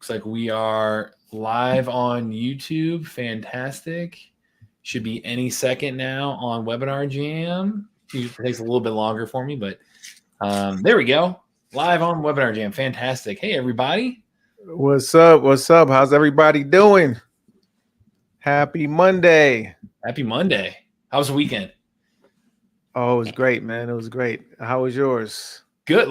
Looks like we are live on YouTube. Fantastic. Should be any second now on Webinar Jam. It takes a little bit longer for me, but there we go. Live on Webinar Jam. Fantastic. Hey, everybody. What's up? What's up? How's everybody doing? Happy Monday. Happy Monday. How was the weekend? Oh, it was great, man. It was great. How was yours? Good.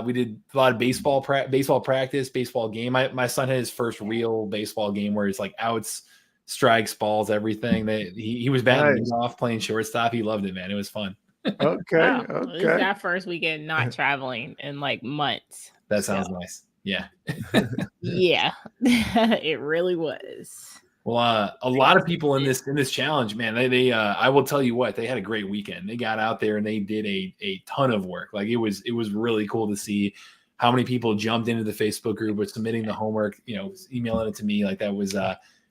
We did a lot of baseball practice, baseball game. My son had his first real baseball game where it's like outs, strikes, balls, everything. He was batting off, playing shortstop. He loved it, man. It was fun. Okay. Wow. Okay. It's that first weekend not traveling in like months. That sounds nice. Yeah. Yeah, it really was. Well, a lot of people in this challenge, man, they I will tell you what, they had a great weekend. They got out there and they did a ton of work. Like it was really cool to see how many people jumped into the Facebook group with submitting the homework, emailing it to me. Like that was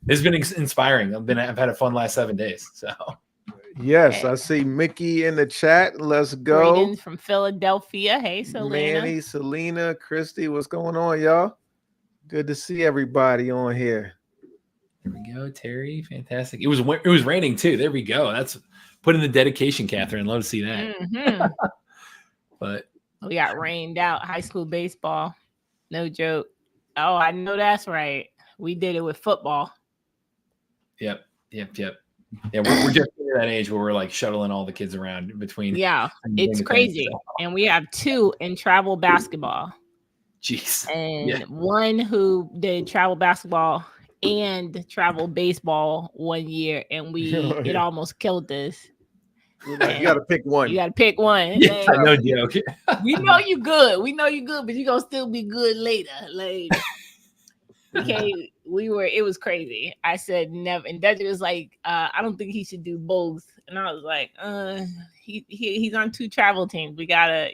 it's been inspiring. I've had a fun last 7 days. So yes, I see Mickey in the chat. Let's go. Greetings from Philadelphia. Hey, Selena. Manny, Selena, Christy, what's going on, y'all? Good to see everybody on here. Here we go, Terry. Fantastic. It was raining too. There we go. That's put in the dedication, Catherine. Love to see that. Mm-hmm. But we got rained out. High school baseball. No joke. Oh, I know that's right. We did it with football. Yep. Yeah, we're just at that age where we're like shuttling all the kids around between. Yeah, it's crazy. And we have 2 in travel basketball. Jeez. And one who did travel basketball and travel baseball 1 year, and it almost killed us. You gotta pick one. You gotta pick one. Yeah, no joke. We know you good. We know you good, but you're gonna still be good later. Like, okay, it was crazy. I said never, and Dudley was like, I don't think he should do both. And I was like, he's on 2 travel teams. We gotta,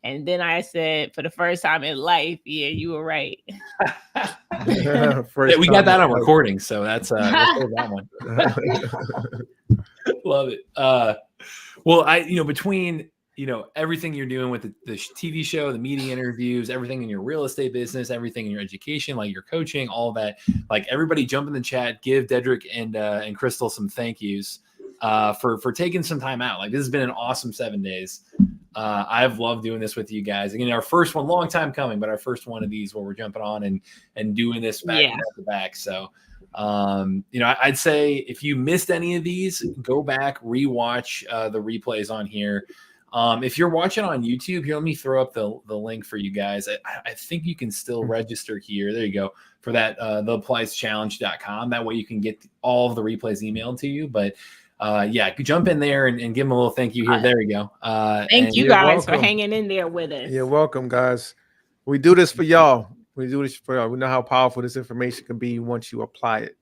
And then I said, for the first time in life, yeah, you were right. We got that on recording, so that's that one. Love it. Well, between everything you're doing with the TV show, the media interviews, everything in your real estate business, everything in your education, like your coaching, all that. Like everybody, jump in the chat, give Dedrick and Crystal some thank yous for taking some time out. Like this has been an awesome 7 days. I've loved doing this with you guys. Again, our first one, long time coming, but our first one of these where we're jumping on and doing this back to back. So, I'd say if you missed any of these, go back, rewatch the replays on here. If you're watching on YouTube, here, let me throw up the link for you guys. I think you can still register here. There you go for that, theapplieschallenge.com. That way you can get all of the replays emailed to you. But jump in there and give them a little thank you here. There we go. Thank you guys for hanging in there with us. You're welcome, guys. We do this for y'all. We do this for y'all. We know how powerful this information can be once you apply it.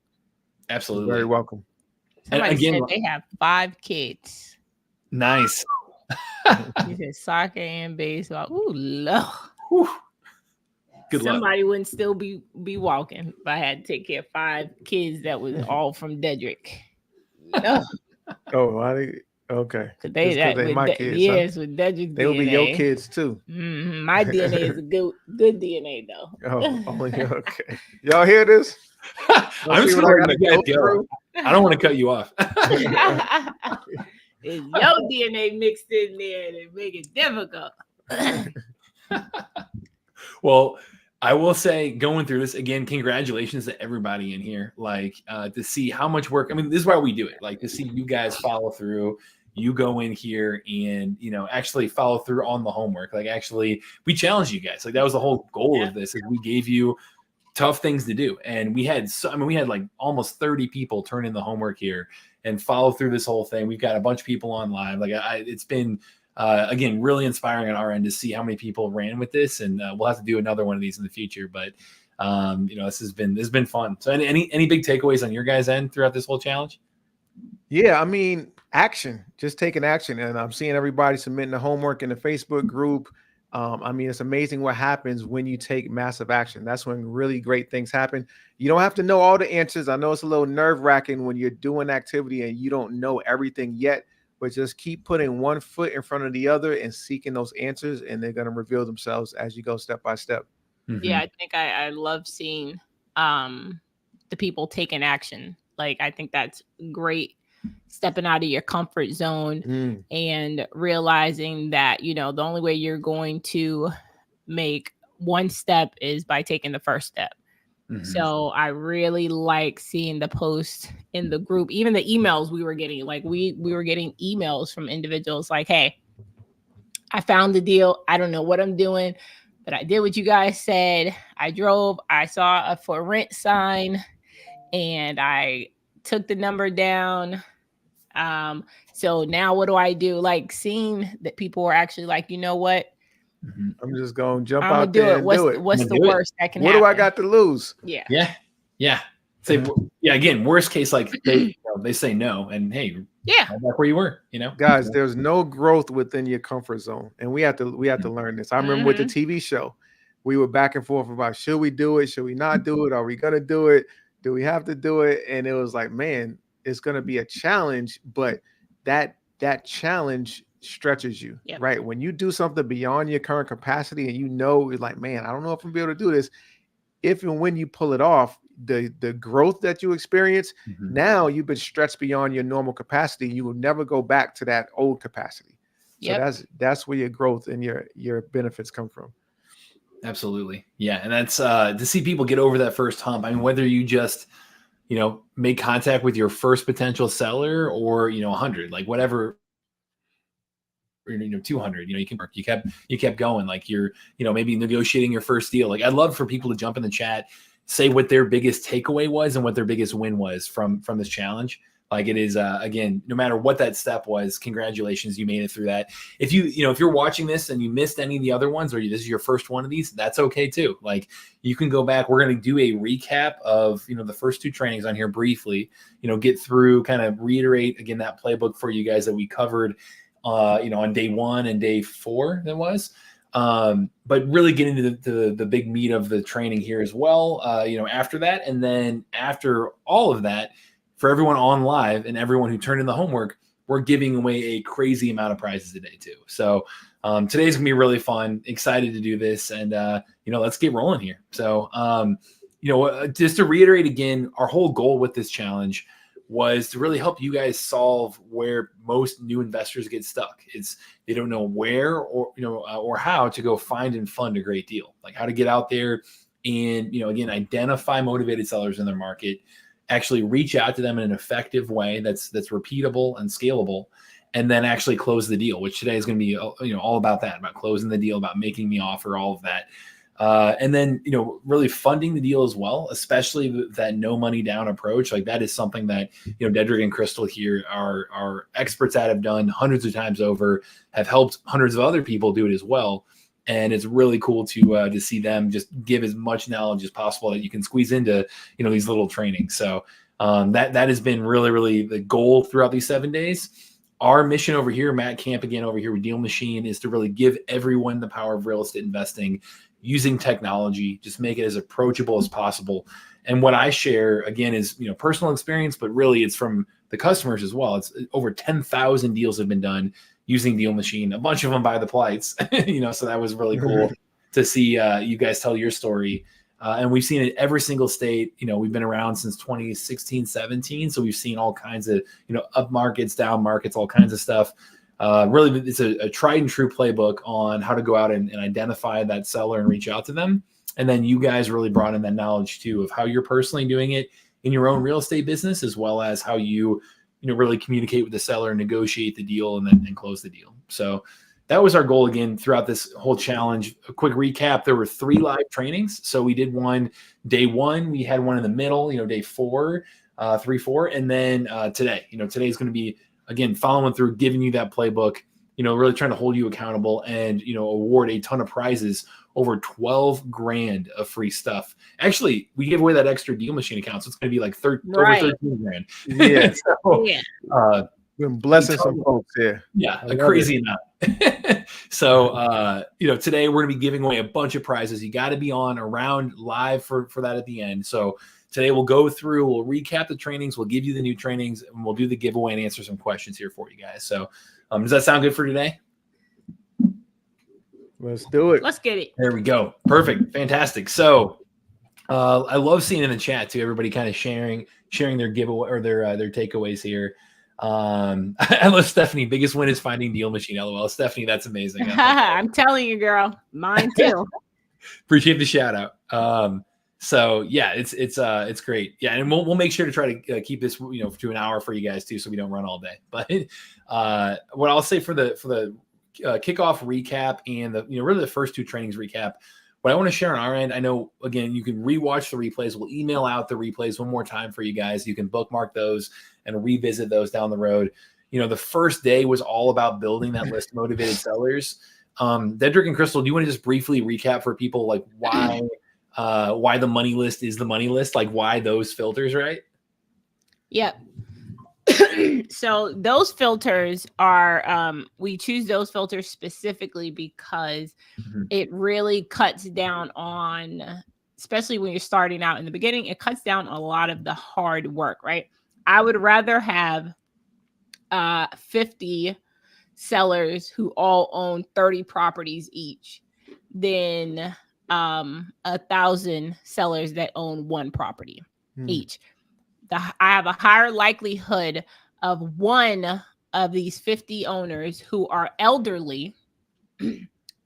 Absolutely. You're very welcome. Somebody said they have 5 kids. Nice. He said soccer and baseball. Ooh, Lord. Good luck. Somebody wouldn't still be walking if I had to take care of 5 kids that was all from Dedrick. No. Okay. They my kids. Yes, with Dedrick they will be your kids too. Mm-hmm. My DNA is a good DNA though. Okay. Y'all hear this? I'm just going to go. I don't want to cut you off. It's your DNA mixed in there to make it difficult. Well, I will say, going through this again, congratulations to everybody in here. Like to see how much work. I mean, this is why we do it. Like to see you guys follow through. You go in here and actually follow through on the homework. Like actually, we challenge you guys. Like that was the whole goal of this. Is we gave you tough things to do, and we had like almost 30 people turn in the homework here and follow through this whole thing. We've got a bunch of people on live. Like it's been. Again, really inspiring on our end to see how many people ran with this, and we'll have to do another one of these in the future. But this has been fun. So, any big takeaways on your guys' end throughout this whole challenge? Yeah, I mean, action, just taking action, and I'm seeing everybody submitting the homework in the Facebook group. It's amazing what happens when you take massive action. That's when really great things happen. You don't have to know all the answers. I know it's a little nerve-wracking when you're doing activity and you don't know everything yet. But just keep putting one foot in front of the other and seeking those answers, and they're going to reveal themselves as you go step by step. Yeah, I think I love seeing the people taking action. Like, I think that's great, stepping out of your comfort zone and realizing that, you know, the only way you're going to make one step is by taking the first step. So I really like seeing the posts in the group, even the emails we were getting. Like, we were getting emails from individuals like, hey, I found the deal. I don't know what I'm doing, but I did what you guys said. I drove, I saw a for rent sign, and I took the number down. So now what do I do? Like, seeing that people were actually like, you know what? I'm just going to jump I'm gonna out do there it. and do it. What's the worst that can What happen? do I got to lose? Yeah. Yeah. Say, yeah. Again, worst case, like they say no, and hey, right back where you were. You know, guys, there's no growth within your comfort zone, and we have to learn this. I remember with the TV show, we were back and forth about, should we do it? Should we not do it? Are we gonna do it? Do we have to do it? And it was like, man, it's gonna be a challenge, but that challenge stretches you, right? When you do something beyond your current capacity, and you know, it's like, man, I don't know if I'm gonna be able to do this. If and when you pull it off, the growth that you experience, now you've been stretched beyond your normal capacity. You will never go back to that old capacity. So that's where your growth and your benefits come from. Absolutely. Yeah. And that's to see people get over that first hump. I mean, whether you just, you know, make contact with your first potential seller, or, you know, 100, like whatever, or, you know, 200, you know, you kept going, like you're, you know, maybe negotiating your first deal. Like, I'd love for people to jump in the chat, say what their biggest takeaway was and what their biggest win was from this challenge. Like, it is, again, no matter what that step was, congratulations, you made it through that. If if you're watching this and you missed any of the other ones, or this is your first one of these, that's okay too. Like, you can go back. We're going to do a recap of, you know, the first two trainings on here briefly, you know, get through, kind of reiterate again, that playbook for you guys that we covered, you know, on day 1 and day 4 that was, but really get into the big meat of the training here as well, you know, after that. And then after all of that, for everyone on live and everyone who turned in the homework, we're giving away a crazy amount of prizes today too. So today's gonna be really fun. Excited to do this, and you know, let's get rolling here. So you know, just to reiterate again, our whole goal with this challenge was to really help you guys solve where most new investors get stuck. It's they don't know where, or you know, or how to go find and fund a great deal, like how to get out there and, you know, again, identify motivated sellers in their market, actually reach out to them in an effective way that's repeatable and scalable, and then actually close the deal, which today is going to be, you know, all about that, about closing the deal, about making the offer, all of that. And then, you know, really funding the deal as well, especially that no money down approach. Like, that is something that, you know, Dedrick and Crystal here are experts at, have done hundreds of times over, have helped hundreds of other people do it as well. And it's really cool to see them just give as much knowledge as possible that you can squeeze into, you know, these little trainings. So that has been really, really the goal throughout these 7 days. Our mission over here, Matt Camp again over here with DealMachine, is to really give everyone the power of real estate investing using technology, just make it as approachable as possible. And what I share again is, you know, personal experience, but really it's from the customers as well. It's over 10,000 deals have been done using DealMachine, a bunch of them by the Plights, you know, so that was really cool to see you guys tell your story. And we've seen it every single state. You know, we've been around since 2016, 17. So we've seen all kinds of, you know, up markets, down markets, all kinds of stuff. Really, it's a tried and true playbook on how to go out and identify that seller and reach out to them. And then you guys really brought in that knowledge too of how you're personally doing it in your own real estate business, as well as how you know, really communicate with the seller and negotiate the deal and close the deal. So that was our goal again throughout this whole challenge. A quick recap: there were 3 live trainings. So we did one day 1, we had one in the middle, you know, day 4, 3, 4, and then today. You know, today's going to be again following through, giving you that playbook. You know, really trying to hold you accountable and, you know, award a ton of prizes, over 12 grand of free stuff. Actually, we gave away that extra DealMachine account, so it's going to be like over 13 grand. Yeah. So, been blessing some folks here. Yeah, a crazy amount. So, you know, today we're going to be giving away a bunch of prizes. You got to be on around live for that at the end. So today we'll go through, we'll recap the trainings, we'll give you the new trainings, and we'll do the giveaway and answer some questions here for you guys. So does that sound good for today? Let's do it. Let's get it. There we go. Perfect. Fantastic. So I love seeing in the chat too, everybody kind of sharing their giveaway or their takeaways here. I love Stephanie. Biggest win is finding DealMachine. LOL. Stephanie, that's amazing. I'm telling you, girl. Mine too. Appreciate the shout out. So yeah, it's great. Yeah, and we'll make sure to try to keep this to an hour for you guys too, so we don't run all day. But what I'll say for the kickoff recap and the really the first two trainings recap, what I want to share on our end, I know again you can rewatch the replays. We'll email out the replays one more time for you guys. You can bookmark those and revisit those down the road. The first day was all about building that list of motivated sellers. Dedrick and Crystal, do you want to just briefly recap for people like why the money list is the money list, like why those filters, right? Yep. So those filters are, we choose those filters specifically because it really cuts down on, especially when you're starting out in the beginning, it cuts down a lot of the hard work, right? I would rather have 50 sellers who all own 30 properties each than 1,000 sellers that own one property each. I have a higher likelihood of one of these 50 owners who are elderly,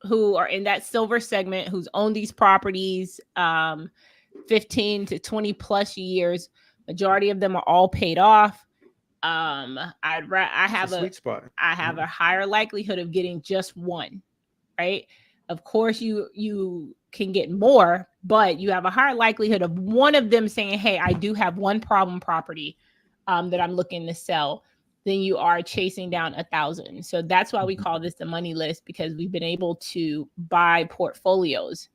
who are in that silver segment, who's owned these properties 15 to 20 plus years. Majority of them are all paid off. I have a sweet spot. I have a higher likelihood of getting just one, right? Of course, you can get more, but you have a higher likelihood of one of them saying, hey, I do have one problem property that I'm looking to sell, than you are chasing down 1,000. So that's why we call this the money list, because we've been able to buy portfolios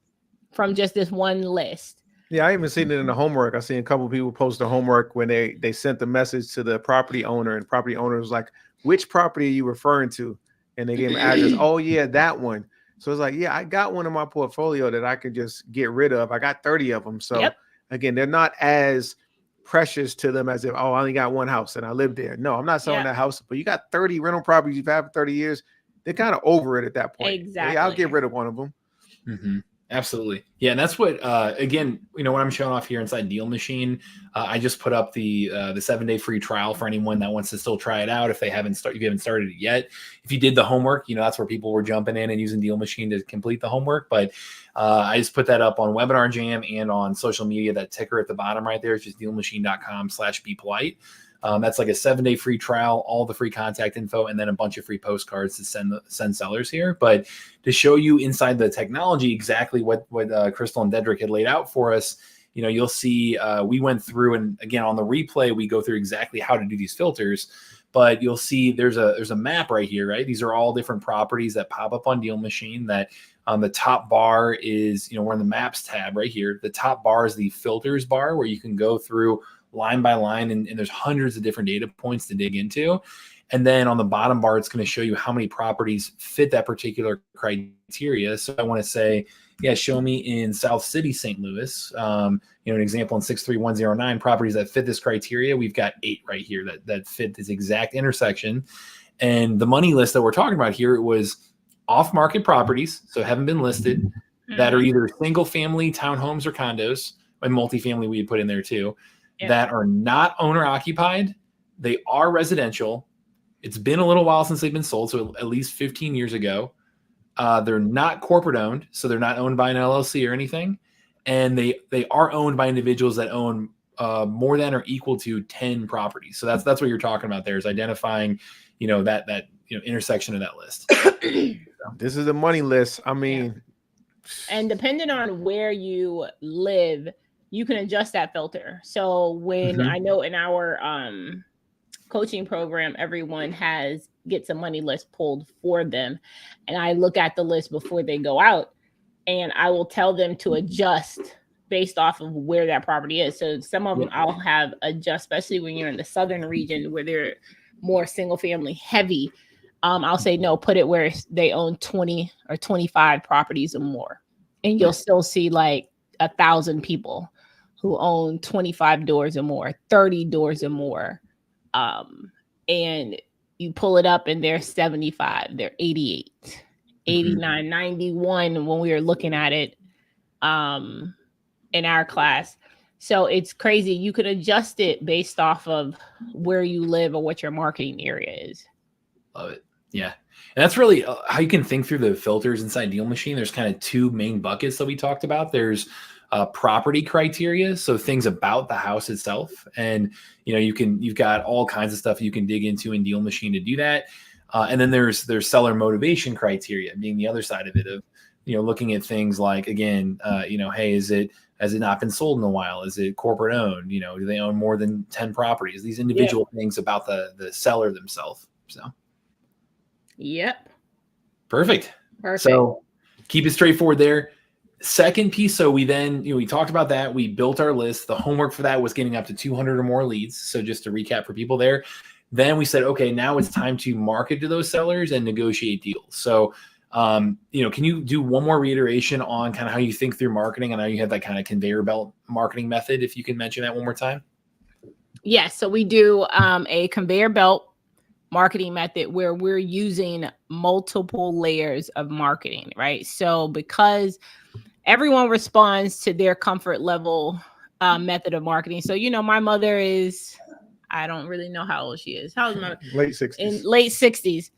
from just this one list. Yeah, I even seen it in the homework. I seen a couple of people post the homework when they sent the message to the property owner, and property owner was like, which property are you referring to? And they gave an address. Oh yeah, that one. So it's like, yeah, I got one in my portfolio that I could just get rid of. I got 30 of them. So again, they're not as precious to them as if, oh, I only got one house and I live there. No, I'm not selling that house, but you got 30 rental properties you've had for 30 years. They're kind of over it at that point. Exactly. Yeah, I'll get rid of one of them. Mm-hmm. Absolutely. Yeah. And that's what, again, what I'm showing off here inside DealMachine, I just put up the 7-day free trial for anyone that wants to still try it out. If you haven't started it yet, if you did the homework, that's where people were jumping in and using DealMachine to complete the homework. But I just put that up on Webinar Jam and on social media. That ticker at the bottom right there is just DealMachine.com/bepolite. That's like a 7-day free trial, all the free contact info, and then a bunch of free postcards to send sellers here. But to show you inside the technology exactly what Crystal and Dedrick had laid out for us, you'll see we went through, and again on the replay we go through exactly how to do these filters. But you'll see there's a map right here, right? These are all different properties that pop up on DealMachine. That on the top bar is, we're in the Maps tab right here. The top bar is the Filters bar, where you can go through line by line, and there's hundreds of different data points to dig into. And then on the bottom bar, it's going to show you how many properties fit that particular criteria. So I want to say, show me in South City, St. Louis, an example in 63109 properties that fit this criteria. We've got 8 right here that fit this exact intersection. And the money list that we're talking about here, it was off-market properties, so haven't been listed, that are either single family townhomes or condos, and multifamily we put in there too. That are not owner occupied. They are residential. It's been a little while since they've been sold, so at least 15 years ago. They're not corporate owned, so they're not owned by an LLC or anything. And they are owned by individuals that own more than or equal to 10 properties. So that's what you're talking about there, is identifying, that intersection of that list. This is the money list. I mean, and depending on where you live, you can adjust that filter. So when I know in our coaching program, everyone gets a money list pulled for them. And I look at the list before they go out, and I will tell them to adjust based off of where that property is. So some of them I'll have adjust, especially when you're in the southern region where they're more single family heavy. I'll say, no, put it where they own 20 or 25 properties or more. And you'll still see like 1,000 people who own 25 doors or more, 30 doors or more. And you pull it up and they're 75, they're 88. 89, 91 when we were looking at it in our class. So it's crazy. You could adjust it based off of where you live or what your marketing area is. Love it. Yeah. And that's really how you can think through the filters inside DealMachine. There's kind of two main buckets that we talked about. There's property criteria, so things about the house itself. And, you've got all kinds of stuff you can dig into in DealMachine to do that. And then there's seller motivation criteria being the other side of it of, looking at things like, again, hey, has it not been sold in a while? Is it corporate owned? Do they own more than 10 properties? These individual things about the seller themselves. So. Yep. Perfect. So keep it straightforward there. Second piece. So we then, we talked about that. We built our list. The homework for that was getting up to 200 or more leads. So just to recap for people there, then we said, okay, now it's time to market to those sellers and negotiate deals. So, can you do one more reiteration on kind of how you think through marketing? I know you have that kind of conveyor belt marketing method. If you can mention that one more time. Yes. So we do a conveyor belt marketing method where we're using multiple layers of marketing, right? So because everyone responds to their comfort level method of marketing. So, my mother is, I don't really know how old she is. How old is my late 60s? In late 60s.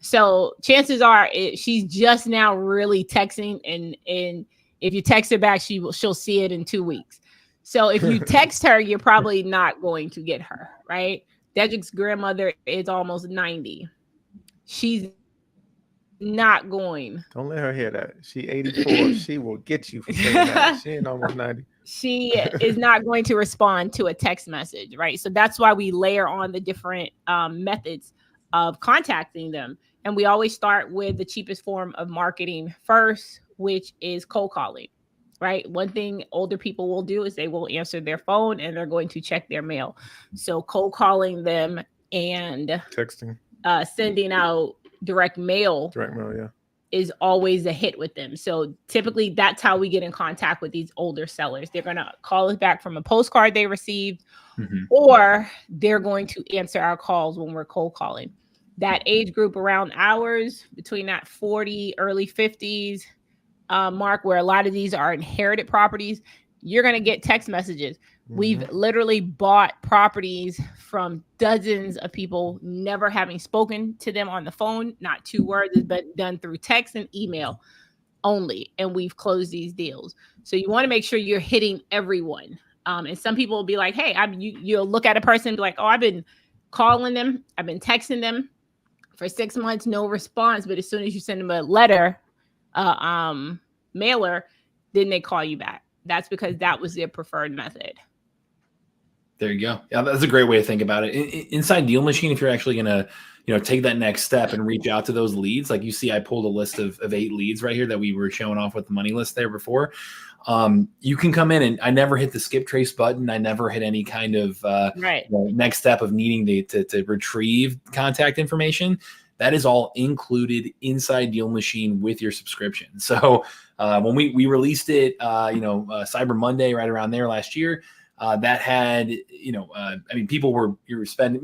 So chances are she's just now really texting, and if you text her back, she'll see it in 2 weeks. So if you text her, you're probably not going to get her, right? Dedrick's grandmother is almost 90. She's not going. Don't let her hear that. She 84. She will get you for saying that. She ain't almost 90. She is not going to respond to a text message, right? So that's why we layer on the different methods of contacting them. And we always start with the cheapest form of marketing first, which is cold calling, right? One thing older people will do is they will answer their phone and they're going to check their mail. So cold calling them and texting, sending out direct mail, yeah, is always a hit with them. So typically that's how we get in contact with these older sellers. They're going to call us back from a postcard they received, or they're going to answer our calls when we're cold calling. That age group around ours, between that 40, early 50s mark, where a lot of these are inherited properties, you're going to get text messages. We've literally bought properties from dozens of people, never having spoken to them on the phone. Not 2 words, it's been done through text and email only. And we've closed these deals. So you want to make sure you're hitting everyone. And some people will be like, hey, you'll look at a person and be like, oh, I've been calling them. I've been texting them for 6 months, no response. But as soon as you send them a letter, mailer, then they call you back. That's because that was their preferred method. There you go. Yeah, that's a great way to think about it. Inside DealMachine, if you're actually going to, take that next step and reach out to those leads, like you see, I pulled a list of 8 leads right here that we were showing off with the money list there before. You can come in, and I never hit the skip trace button. I never hit any kind of next step of needing to retrieve contact information. That is all included inside DealMachine with your subscription. So when we released it, Cyber Monday, right around there last year, that had, people you were spending,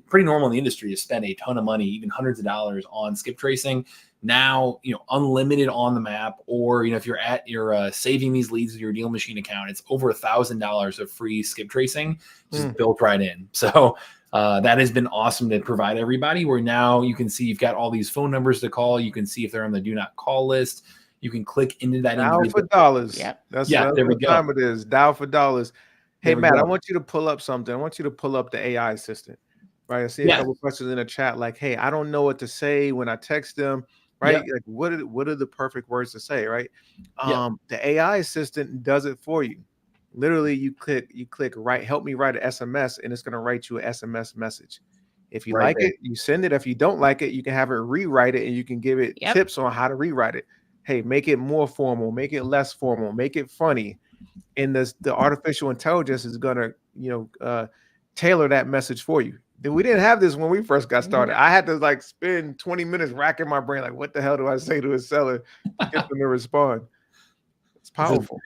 pretty normal in the industry to spend a ton of money, even hundreds of dollars on skip tracing. Now, unlimited on the map, or, if you're saving these leads with your DealMachine account, it's over $1,000 of free skip tracing just built right in. So that has been awesome to provide everybody, where now you can see you've got all these phone numbers to call. You can see if they're on the do not call list. You can click into that. Dial for dollars. Yep. That's there we what go. time it is. Dial for dollars. Hey, Matt, go. I want you to pull up something. I want you to pull up the AI assistant, right? I see a couple questions in the chat like, hey, I don't know what to say when I text them, right? Like, what are the perfect words to say, right? The AI assistant does it for you. Literally, you click write, help me write an SMS, and it's going to write you an SMS message. If you like it, you send it. If you don't like it, you can have it rewrite it, and you can give it tips on how to rewrite it. Hey, make it more formal, make it less formal, make it funny. And the artificial intelligence is going to, tailor that message for you. We didn't have this when we first got started. I had to spend 20 minutes racking my brain. Like, what the hell do I say to a seller to get them to respond? It's powerful.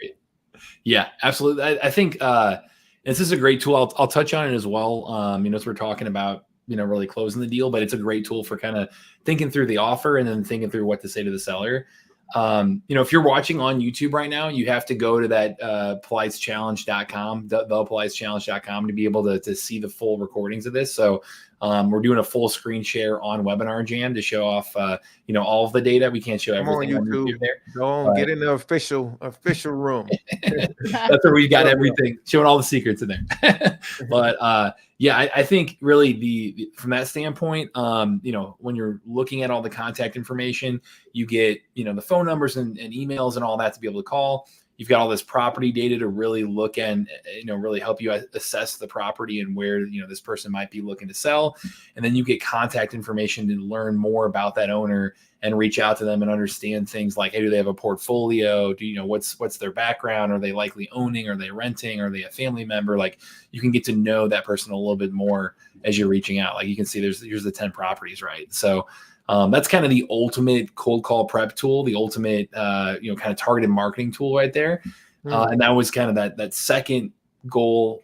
Yeah, absolutely. I think this is a great tool. I'll touch on it as well. As we're talking about really closing the deal, but it's a great tool for kind of thinking through the offer and then thinking through what to say to the seller. If you're watching on YouTube right now, you have to go to that policechallenge.com, thepolicechallenge.com to be able to see the full recordings of this. So we're doing a full screen share on Webinar Jam to show off, all of the data. We can't show everything on YouTube there. Don't get in the official room. That's where we got everything, showing all the secrets in there. But I think really from that standpoint, when you're looking at all the contact information, you get, the phone numbers and emails and all that to be able to call. You've got all this property data to really look and, really help you assess the property and where, this person might be looking to sell. And then you get contact information to learn more about that owner and reach out to them and understand things like, hey, do they have a portfolio? Do what's their background? Are they likely owning? Are they renting? Are they a family member? Like, you can get to know that person a little bit more as you're reaching out. Like, you can see here's the 10 properties, right? So that's kind of the ultimate cold call prep tool, the ultimate, kind of targeted marketing tool right there. And that was kind of that second goal,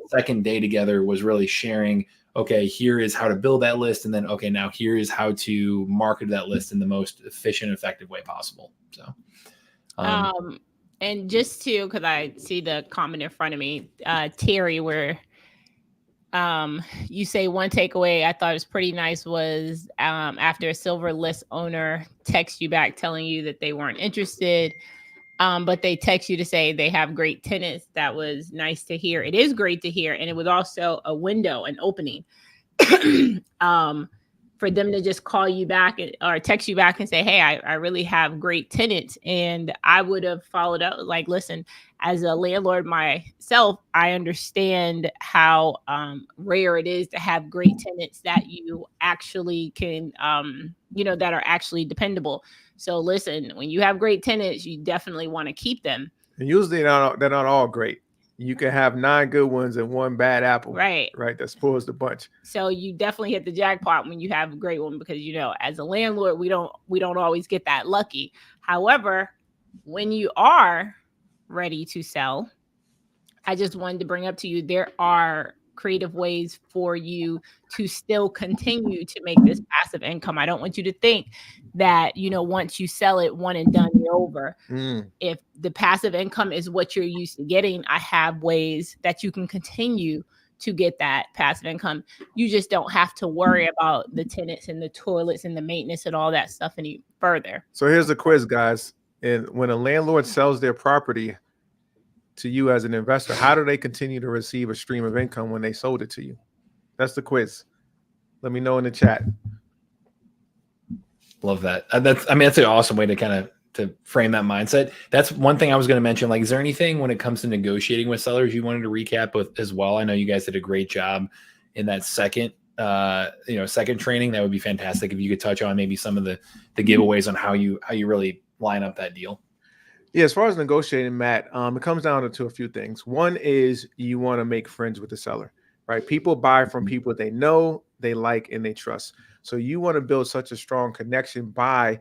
second day together was really sharing, okay, here is how to build that list. And then, okay, now here is how to market that list in the most efficient, effective way possible. So, and just to, cause I see the comment in front of me, Terry, where you say one takeaway I thought was pretty nice was after a silver list owner texts you back telling you that they weren't interested, but they text you to say they have great tenants. That was nice to hear. It is great to hear. And it was also a window, an opening for them to just call you back or text you back and say, hey, I really have great tenants. And I would have followed up like, listen, as a landlord myself, I understand how rare it is to have great tenants that you actually can, that are actually dependable. So listen, when you have great tenants, you definitely want to keep them. And usually they're not all great. You can have 9 good ones and 1 bad apple. Right. That spoils the bunch. So you definitely hit the jackpot when you have a great one, because, as a landlord, we don't always get that lucky. However, when you are ready to sell, I just wanted to bring up to you, there are creative ways for you to still continue to make this passive income. I don't want you to think that, once you sell it, one and done, you're over. If the passive income is what you're used to getting, I have ways that you can continue to get that passive income. You just don't have to worry about the tenants and the toilets and the maintenance and all that stuff any further. So here's the quiz, guys. And when a landlord sells their property to you as an investor, how do they continue to receive a stream of income when they sold it to you? That's the quiz. Let me know in the chat. Love that. That's an awesome way to kind of to frame that mindset. That's one thing I was going to mention. Like, is there anything when it comes to negotiating with sellers you wanted to recap with as well? I know you guys did a great job in that second training. That would be fantastic if you could touch on maybe some of the giveaways on how you really line up that deal. Yeah, as far as negotiating, Matt, it comes down to a few things. One is you want to make friends with the seller, right? People buy from people they know, they like, and they trust. So you want to build such a strong connection by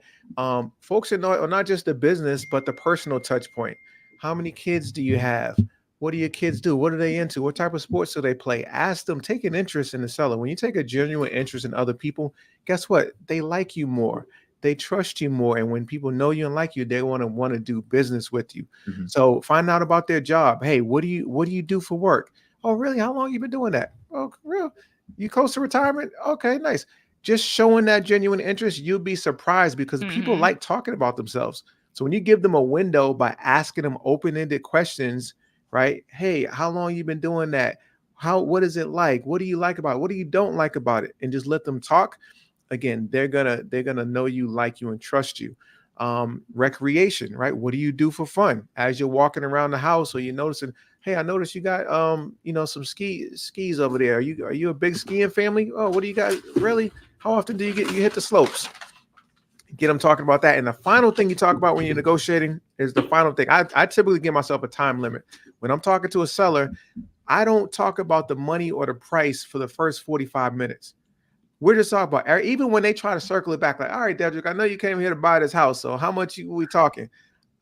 folks that know not just the business, but the personal touch point. How many kids do you have? What do your kids do? What are they into? What type of sports do they play? Ask them, take an interest in the seller. When you take a genuine interest in other people, guess what? They like you more. They trust you more. And when people know you and like you, they want to do business with you. Mm-hmm. So find out about their job. Hey, what do you do for work? Oh, really? How long have you been doing that? Oh, real? You close to retirement? Okay, nice. Just showing that genuine interest, you'll be surprised because people like talking about themselves. So when you give them a window by asking them open-ended questions, right? Hey, how long you been doing that? What is it like? What do you like about it? What do you don't like about it? And just let them talk. Again, they're gonna know you, like you, and trust you. Recreation, right? What do you do for fun as you're walking around the house, or you're noticing, hey, I noticed you got some skis over there. Are you a big skiing family? Oh, what do you got? Really? How often do you hit the slopes? Get them talking about that. And the final thing you talk about when you're negotiating is the final thing. I typically give myself a time limit. When I'm talking to a seller, I don't talk about the money or the price for the first 45 minutes. We're just talking about, even when they try to circle it back, like, all right, Dedrick, I know you came here to buy this house, so how much are we talking?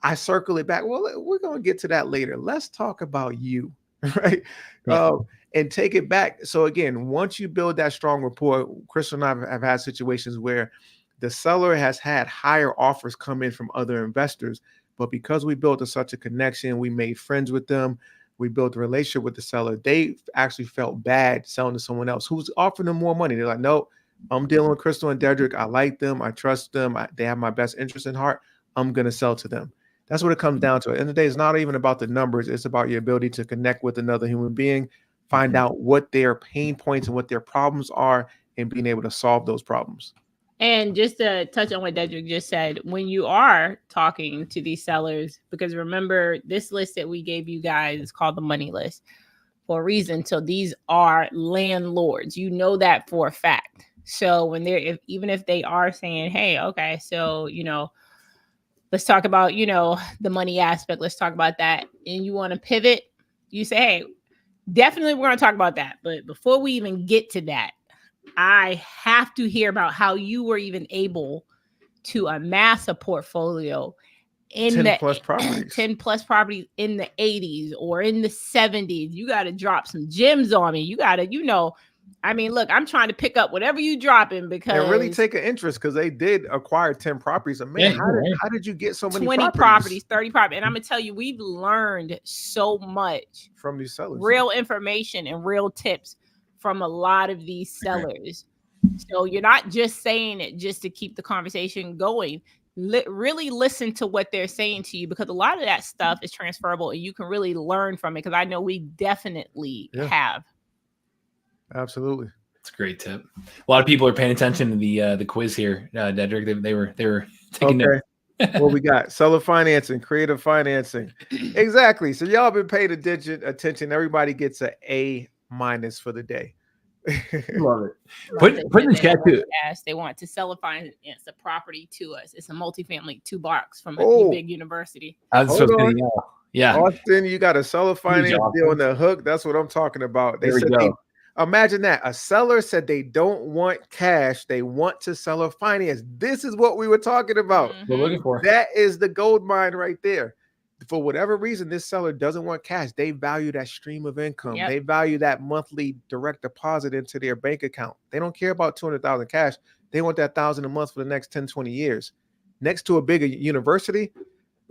I circle it back. Well, we're going to get to that later. Let's talk about you. right? Yeah. And take it back. So again, once you build that strong rapport, Crystal and I have had situations where the seller has had higher offers come in from other investors, but because we built such a connection, we made friends with them, we built a relationship with the seller, they actually felt bad selling to someone else who's offering them more money. They're like, no, I'm dealing with Crystal and Dedrick. I like them. I trust them. They have my best interest in heart. I'm going to sell to them. That's what it comes down to. At the end of the day, it's not even about the numbers. It's about your ability to connect with another human being, find out what their pain points and what their problems are, and being able to solve those problems. And just to touch on what Dedrick just said, when you are talking to these sellers, because remember, this list that we gave you guys is called the money list for a reason. So these are landlords. You know that for a fact. So when they're, even if they are saying, hey, okay, so, let's talk about, the money aspect. Let's talk about that. And you want to pivot, you say, hey, definitely we're going to talk about that. But before we even get to that, I have to hear about how you were even able to amass a portfolio in 10 the plus properties. 10 plus properties in the 80s or in the 70s. You got to drop some gems on me. You got to, I mean, look, I'm trying to pick up whatever you dropping because and really take an interest because they did acquire 10 properties. And man, how did you get so many 20 properties, 30 properties? And I'm gonna tell you, we've learned so much from these sellers, real information and real tips from a lot of these sellers. So you're not just saying it just to keep the conversation going. Really listen to what they're saying to you, because a lot of that stuff is transferable and you can really learn from it. Because I know we definitely have. Absolutely. It's a great tip. A lot of people are paying attention to the quiz here, Dedrick. They were taking notes. What we got? Seller financing, creative financing. Exactly. So y'all been paying attention. Everybody gets an A- for the day. Love it. Put in the chat too. They want to sell a finance a property to us. It's a multifamily 2 blocks from a big university. Yeah. Austin, you got a seller finance deal on the hook. That's what I'm talking about. They said imagine that. A seller said they don't want cash. They want to sell a finance. This is what we were talking about. We're looking for. That is the gold mine right there. For whatever reason, this seller doesn't want cash. They value that stream of income. They value that monthly direct deposit into their bank account. They don't care about 200,000 cash. They want that 1,000 a month for the next 10, 20 years. Next to a bigger university.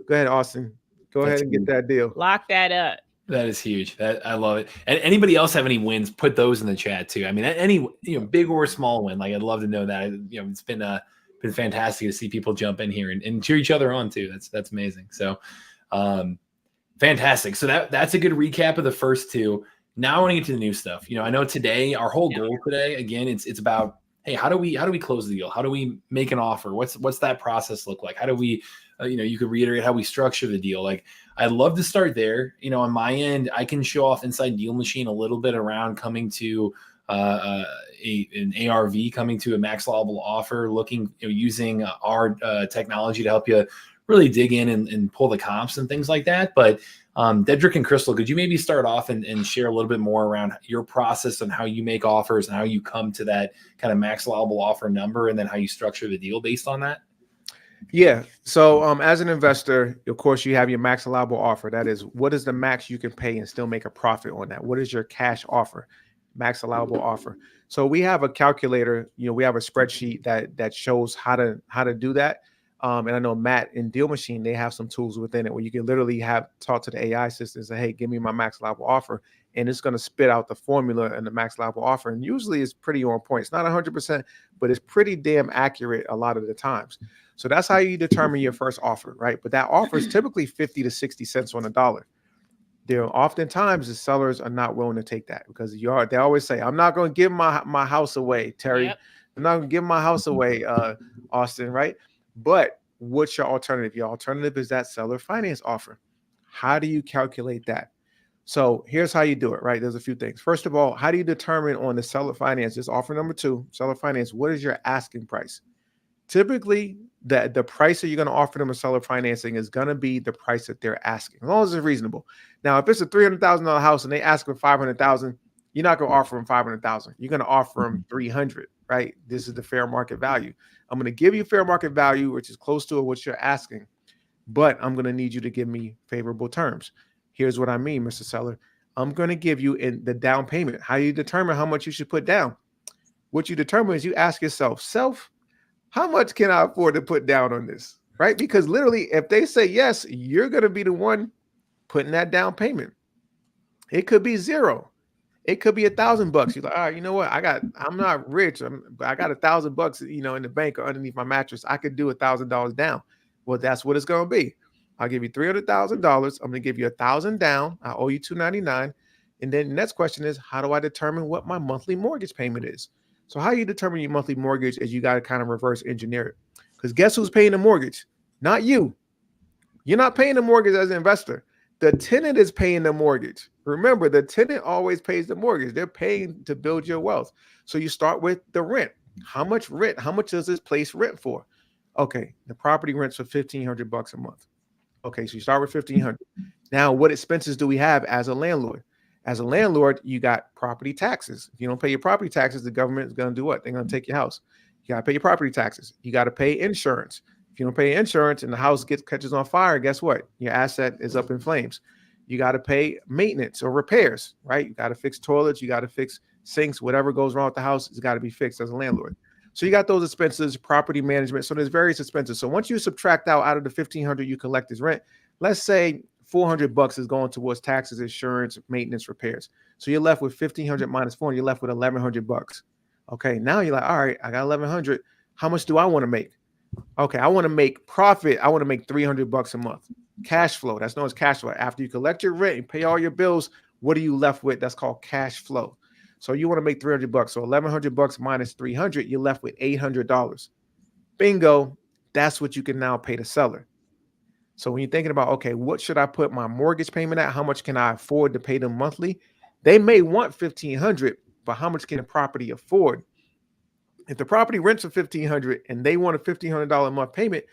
Go ahead, Austin. Go ahead and get that deal. Lock that up. That is huge. I love it. And anybody else have any wins? Put those in the chat too. I mean, any big or small win. Like, I'd love to know that. It's been fantastic to see people jump in here and cheer each other on too. That's amazing. So, fantastic. So that's a good recap of the first two. Now I want to get to the new stuff. I know today our whole goal today, again, it's about, hey, how do we close the deal? How do we make an offer? What's that process look like? How do we, you could reiterate how we structure the deal. Like, I'd love to start there. On my end, I can show off inside DealMachine a little bit around coming to an ARV, coming to a max allowable offer, looking, using our technology to help you really dig in and pull the comps and things like that. But Dedrick and Crystal, could you maybe start off and share a little bit more around your process and how you make offers and how you come to that kind of max allowable offer number, and then how you structure the deal based on that? Yeah. So as an investor, of course, you have your max allowable offer. That is, what is the max you can pay and still make a profit on that? What is your cash offer? Max allowable offer. So we have a calculator, we have a spreadsheet that shows how to do that. And I know Matt in DealMachine, they have some tools within it where you can literally talk to the AI system and say, hey, give me my max allowable offer. And it's going to spit out the formula and the max allowable offer. And usually it's pretty on point. It's not 100%, but it's pretty damn accurate a lot of the times. So that's how you determine your first offer, right? But that offer is typically 50 to 60 cents on the dollar. Oftentimes the sellers are not willing to take that because they always say, I'm not going to give my house away, Terry. Yep. I'm not going to give my house away, Austin, right? But what's your alternative? Your alternative is that seller finance offer. How do you calculate that? So here's how you do it, right? There's a few things. First of all, how do you determine on the seller finance? This offer number 2, seller finance, what is your asking price? Typically, the price that you're going to offer them a seller financing is going to be the price that they're asking, as long as it's reasonable. Now, if it's a $300,000 house and they ask for $500,000, you're not going to offer them $500,000. You're going to offer them $300,000, right? This is the fair market value. I'm going to give you fair market value, which is close to what you're asking, but I'm going to need you to give me favorable terms. Here's what I mean, Mr. Seller. I'm going to give you in the down payment. How you determine how much you should put down? What you determine is you ask yourself, how much can I afford to put down on this? Right? Because literally, if they say yes, you're going to be the one putting that down payment. It could be zero. It could be $1,000. You're like, all right, you know what? I'm not rich. But I got $1,000, in the bank or underneath my mattress. I could do $1,000 down. Well, that's what it's going to be. I'll give you $300,000. I'm going to give you $1,000 down. I owe you $299. And then the next question is, how do I determine what my monthly mortgage payment is? So how you determine your monthly mortgage is you got to kind of reverse engineer it. Because guess who's paying the mortgage? Not you. You're not paying the mortgage as an investor. The tenant is paying the mortgage. Remember, the tenant always pays the mortgage. They're paying to build your wealth. So you start with the rent. How much rent? How much does this place rent for? Okay, the property rents for $1,500 a month. Okay, so you start with $1,500. Now, what expenses do we have as a landlord? As a landlord, you got property taxes. If you don't pay your property taxes, the government is going to do what? They're going to take your house. You got to pay your property taxes. You got to pay insurance. If you don't pay insurance and the house catches on fire, guess what? Your asset is up in flames. You got to pay maintenance or repairs, right? You got to fix toilets. You got to fix sinks. Whatever goes wrong with the house, it's got to be fixed as a landlord. So you got those expenses, property management. So there's various expenses. So once you subtract out of the $1,500 you collect as rent, let's say $400 is going towards taxes, insurance, maintenance, repairs. So you're left with $1,500 minus $400. You're left with $1,100. Okay, now you're like, all right, I got $1,100. How much do I want to make? Okay, I want to make profit. I want to make $300 a month. Cash flow. That's known as cash flow. After you collect your rent and pay all your bills, what are you left with? That's called cash flow. So you want to make $300. So $1,100 minus $300, you're left with $800. Bingo. That's what you can now pay the seller. So when you're thinking about, okay, what should I put my mortgage payment at? How much can I afford to pay them monthly? They may want $1,500, but how much can the property afford? If the property rents for $1,500 and they want a $1,500 a month payment,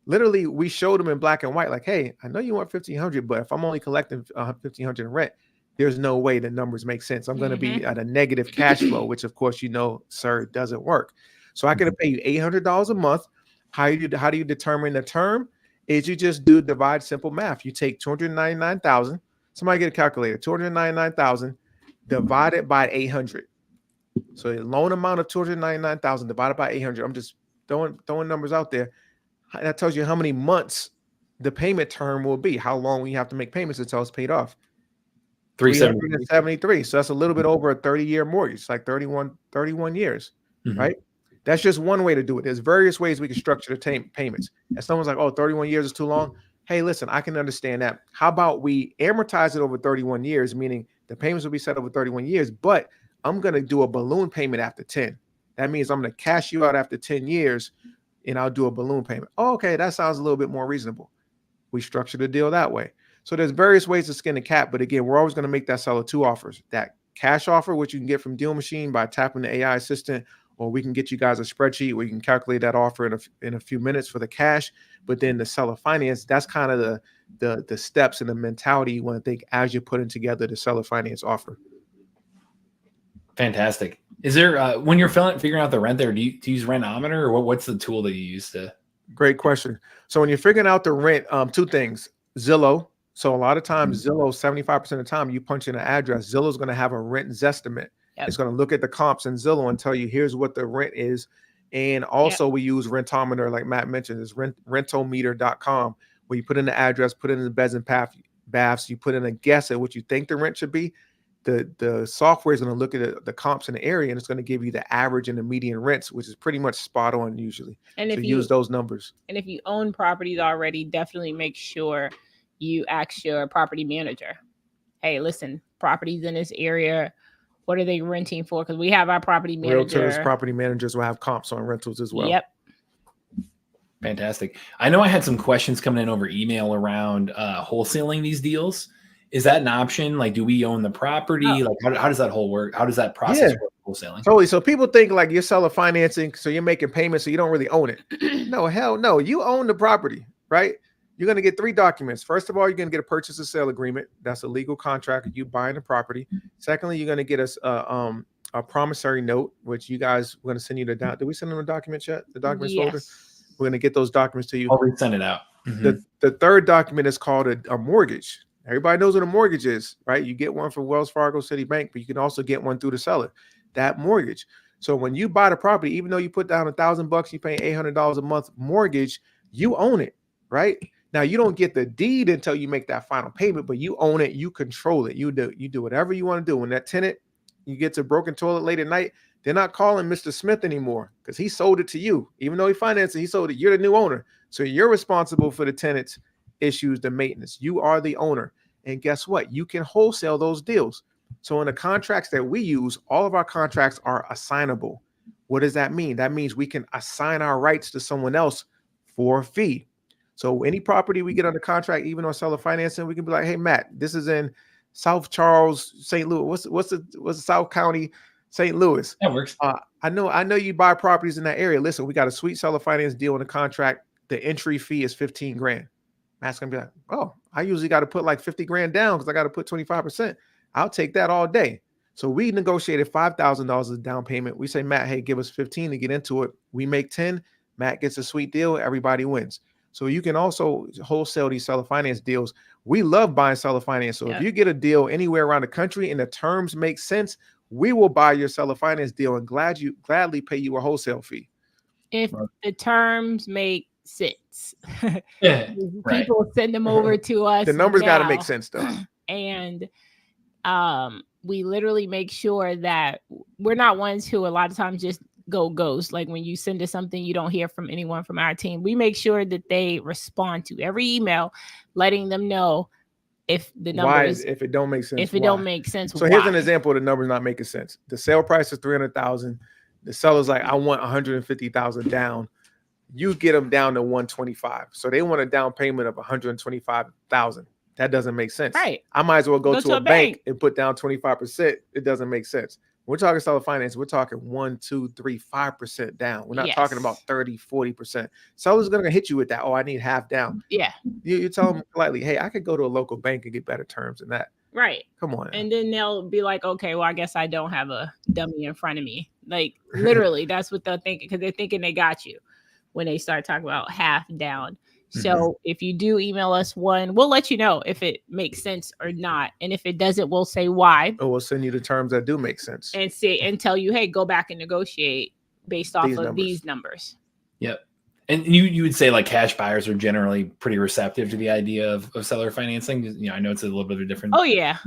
literally we showed them in black and white, like, hey, I know you want $1,500, but if I'm only collecting $1,500 in rent, there's no way the numbers make sense. I'm going to be at a negative cash flow, which of course, sir, doesn't work. So I could pay you $800 a month. How do you determine the term? Is you just divide simple math. You take 299,000. Somebody get a calculator. 299,000 divided by 800. So the loan amount of 299,000 divided by 800. I'm just throwing numbers out there. That tells you how many months the payment term will be. How long we have to make payments until it's paid off. 373. So that's a little bit over a 30-year mortgage. It's like 31 years, right? That's just one way to do it. There's various ways we can structure the payments. And someone's like, oh, 31 years is too long. Hey, listen, I can understand that. How about we amortize it over 31 years, meaning the payments will be set over 31 years, but I'm going to do a balloon payment after 10. That means I'm going to cash you out after 10 years and I'll do a balloon payment. Oh, okay, that sounds a little bit more reasonable. We structure the deal that way. So there's various ways to skin the cat. But again, we're always going to make that seller two offers. That cash offer, which you can get from DealMachine by tapping the AI assistant, or we can get you guys a spreadsheet where you can calculate that offer in a few minutes for the cash. But then the seller finance, that's kind of the steps and the mentality you want to think as you're putting together the seller finance offer. Fantastic. Is there when you're figuring out the rent there, do you use Rentometer, or what's the tool that you use to? Great question. So when you're figuring out the rent, two things. Zillow. So a lot of times Zillow, 75% of the time you punch in an address, Zillow's going to have a rent zestimate. Yep. It's going to look at the comps in Zillow and tell you here's what the rent is. And also we use Rentometer, like Matt mentioned, is rentometer.com, where you put in the address, put in the beds and baths, you put in a guess at what you think the rent should be. The software is going to look at the comps in the area, and it's going to give you the average and the median rents, which is pretty much spot on usually. And if you use those numbers. And if you own properties already, definitely make sure you ask your property manager, hey, listen, properties in this area, what are they renting for? Because we have our property manager. Realtors, property managers will have comps on rentals as well. Yep. Fantastic. I know I had some questions coming in over email around wholesaling these deals. Is that an option? Like, do we own the property? Like, how does that whole work? How does that process work? Wholesaling? Totally. So people think like you're seller financing, so you're making payments, so you don't really own it. No, hell no. You own the property, right? You're going to get 3 documents. First of all, you're going to get a purchase and sale agreement. That's a legal contract. You buying the property. Secondly, you're going to get us a promissory note, which you guys we're going to send you the did we send them a document yet? The documents folder. We're going to get those documents to you. I'll resend it out. The third document is called a mortgage. Everybody knows what a mortgage is, right? You get one from Wells Fargo, Citibank, but you can also get one through the seller, that mortgage. So when you buy the property, even though you put down $1,000, you pay $800 a month mortgage, you own it, right? Now you don't get the deed until you make that final payment, but you own it, you control it. You do whatever you want to do. When that tenant, you get to broken toilet late at night, they're not calling Mr. Smith anymore because he sold it to you. Even though he financed it, he sold it. You're the new owner. So you're responsible for the tenant's issues, the maintenance. You are the owner. And guess what? You can wholesale those deals. So in the contracts that we use, all of our contracts are assignable. What does that mean? That means we can assign our rights to someone else for a fee. So any property we get under contract, even on seller financing, we can be like, hey, Matt, this is in South Charles, St. Louis. What's the South County, St. Louis? That works. I know you buy properties in that area. Listen, we got a sweet seller finance deal in the contract. The entry fee is 15 grand. Matt's gonna be like, oh, I usually got to put like 50 grand down because I got to put 25%. I'll take that all day. So we negotiated $5,000 as a down payment. We say, Matt, hey, give us 15 to get into it. We make 10. Matt gets a sweet deal. Everybody wins. So you can also wholesale these seller finance deals. We love buying seller finance. So if you get a deal anywhere around the country and the terms make sense, we will buy your seller finance deal and gladly pay you a wholesale fee. If the terms make sense. Yeah, People send them over to us. The numbers got to make sense though. And we literally make sure that we're not ones who a lot of times just go ghost. Like when you send us something, you don't hear from anyone from our team. We make sure that they respond to every email, letting them know if the numbers, if it don't make sense. If it don't make sense. So here's an example of the numbers not making sense. The sale price is 300,000. The seller's like, I want 150,000 down. You get them down to 125. So they want a down payment of 125,000. That doesn't make sense. Right. I might as well go to a bank and put down 25%. It doesn't make sense. We're talking seller finance. We're talking 1, 2, 3, 5% down. We're not talking about 30, 40%. Seller's going to hit you with that. Oh, I need half down. Yeah. You tell them politely, hey, I could go to a local bank and get better terms than that. Right. Come on. And then they'll be like, okay, well, I guess I don't have a dummy in front of me. Like literally, that's what they're thinking because they're thinking they got you when they start talking about half down. So if you do email us one, we'll let you know if it makes sense or not. And if it doesn't, we'll say why. Or we'll send you the terms that do make sense. And tell you, hey, go back and negotiate based off of these numbers. Yep. And you would say like cash buyers are generally pretty receptive to the idea of seller financing. You know, I know it's a little bit of a different. Oh, yeah.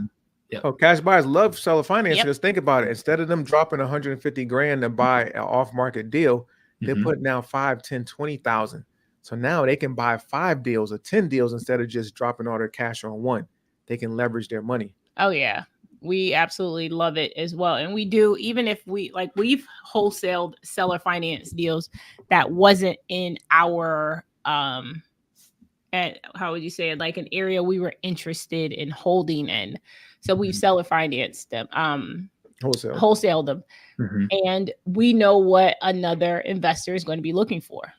Yep. Oh, cash buyers love seller finance. Because think about it. Instead of them dropping 150 grand to buy an off-market deal, they're putting down 5, 10, 20,000. So now they can buy 5 deals or 10 deals instead of just dropping all their cash on one. They can leverage their money. Oh, yeah. We absolutely love it as well. And we do, even if we've wholesaled seller finance deals that wasn't in our, how would you say it? Like an area we were interested in holding in. So we've seller financed them, wholesaled them. And we know what another investor is going to be looking for.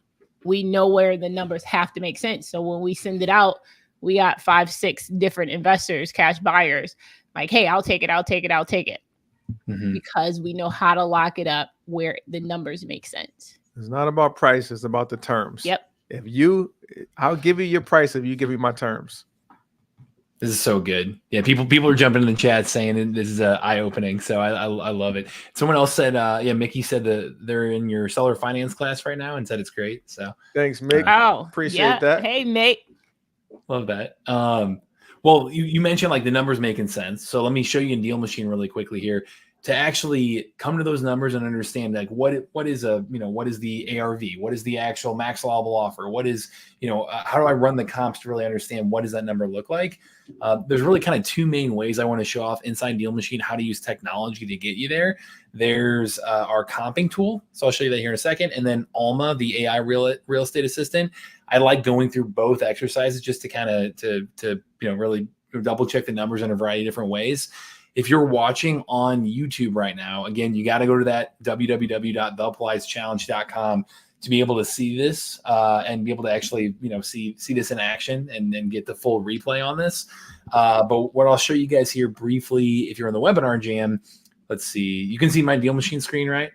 We know where the numbers have to make sense. So when we send it out, we got 5, 6 different investors, cash buyers, like, hey, I'll take it. Because we know how to lock it up where the numbers make sense. It's not about price. It's about the terms. Yep. I'll give you your price if you give me my terms. This is so good. Yeah, people are jumping in the chat saying this is eye-opening. So I love it. Someone else said, Mickey said that they're in your seller finance class right now and said it's great. So thanks, Mick. Appreciate that. Hey, Mick. Love that. Well, you mentioned like the numbers making sense. So let me show you in DealMachine really quickly here to actually come to those numbers and understand like what is the ARV? What is the actual max allowable offer? What is, how do I run the comps to really understand what does that number look like? There's really kind of 2 main ways I want to show off inside DealMachine how to use technology to get you there. There's our comping tool. So I'll show you that here in a second. And then Alma, the AI real estate assistant. I like going through both exercises just to kind of to really double check the numbers in a variety of different ways. If you're watching on YouTube right now, again, you got to go to that www.theappliedchallenge.com to be able to see this and be able to actually, see this in action and get the full replay on this. But what I'll show you guys here briefly, if you're in the webinar jam, let's see, you can see my DealMachine screen, right?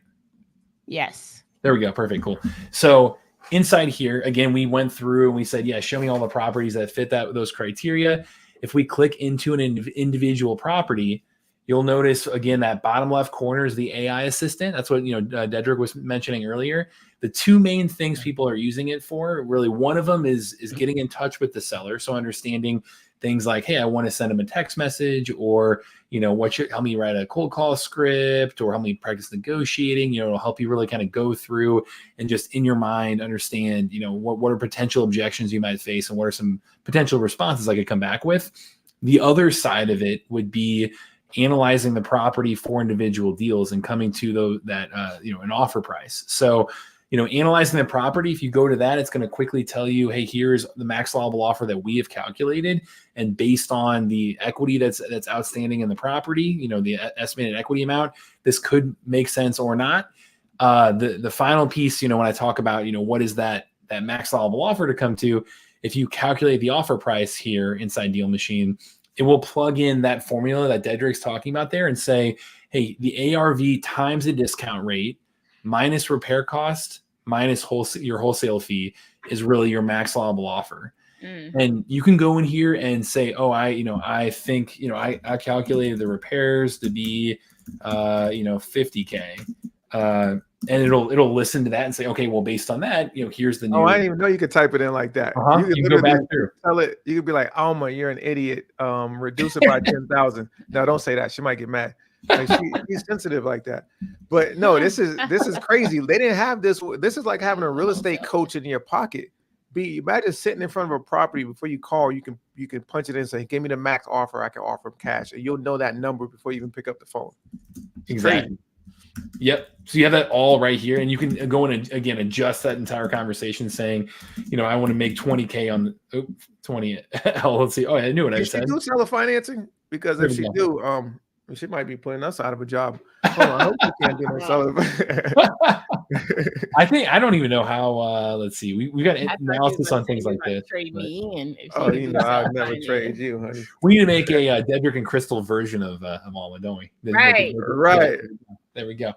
Yes. There we go. Perfect. Cool. So inside here, again, we went through and we said, show me all the properties that fit those criteria. if we click into an individual property, you'll notice again that bottom left corner is the AI assistant. That's what Dedrick was mentioning earlier. The two main things people are using it for, really, one of them is getting in touch with the seller, so understanding things like, hey, I want to send them a text message, or help me write a cold call script, or help me practice negotiating. It'll help you really kind of go through and just in your mind understand, what are potential objections you might face, and what are some potential responses I could come back with. The other side of it would be analyzing the property for individual deals and coming to an offer price. So, analyzing the property, if you go to that, it's going to quickly tell you, hey, here's the max allowable offer that we have calculated. And based on the equity that's outstanding in the property, the estimated equity amount, this could make sense or not. The final piece, when I talk about, what is that max allowable offer to come to, if you calculate the offer price here inside DealMachine, it will plug in that formula that Dedrick's talking about there and say, hey, the ARV times the discount rate minus repair cost minus your wholesale fee is really your max allowable offer. And you can go in here and say, oh, I think, I calculated the repairs to be, $50K. And it'll listen to that and say, okay, well, based on that, here's the new. Oh, I didn't even know you could type it in like that. You can go back through. Tell it. You could be like, Alma, you're an idiot. Reduce it by 10,000. No, don't say that. She might get mad. Like she's sensitive like that. But no, this is crazy. They didn't have this. This is like having a real estate coach in your pocket. Imagine sitting in front of a property before you call. You can punch it in and say, give me the max offer I can offer them cash, and you'll know that number before you even pick up the phone. Exactly. Crazy. Yep. So you have that all right here, and you can go in and again adjust that entire conversation, saying, I want to make 20K on the 20. Oh, let's see. Oh, I knew what I said. She do seller financing? Because if she do, she might be putting us out of a job. Hold on, I hope you can't do no seller. I don't even know how. Let's see. We got analysis on things like this. Trade me and I'd never trade you, honey. We need to make a Dedrick and Crystal version of Alma, don't we? Right. Right. There we go.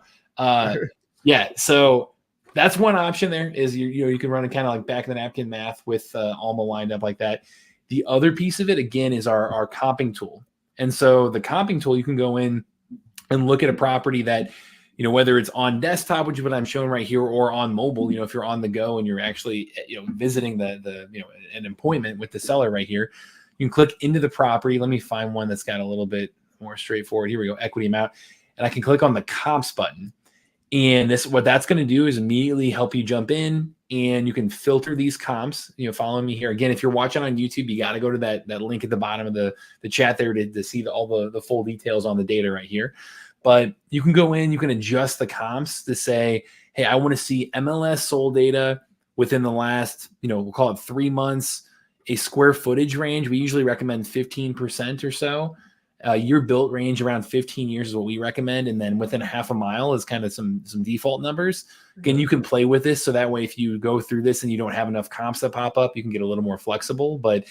Yeah. So that's one option. There is you can run a kind of like back of the napkin math with Alma lined up like that. The other piece of it again is our comping tool. And so the comping tool, you can go in and look at a property that, whether it's on desktop, which is what I'm showing right here, or on mobile, if you're on the go and you're actually, visiting an appointment with the seller right here, you can click into the property. Let me find one that's got a little bit more straightforward. Here we go, equity amount. And I can click on the comps button. And what that's going to do is immediately help you jump in, and you can filter these comps. Follow me here. Again, if you're watching on YouTube, you got to go to that link at the bottom of the chat there to see all the full details on the data right here. But you can go in, you can adjust the comps to say, hey, I want to see MLS sold data within the last, we'll call it 3 months, a square footage range. We usually recommend 15% or so. Your built range around 15 years is what we recommend. And then within half a mile is kind of some default numbers. Again, you can play with this. So that way, if you go through this and you don't have enough comps that pop up, you can get a little more flexible, but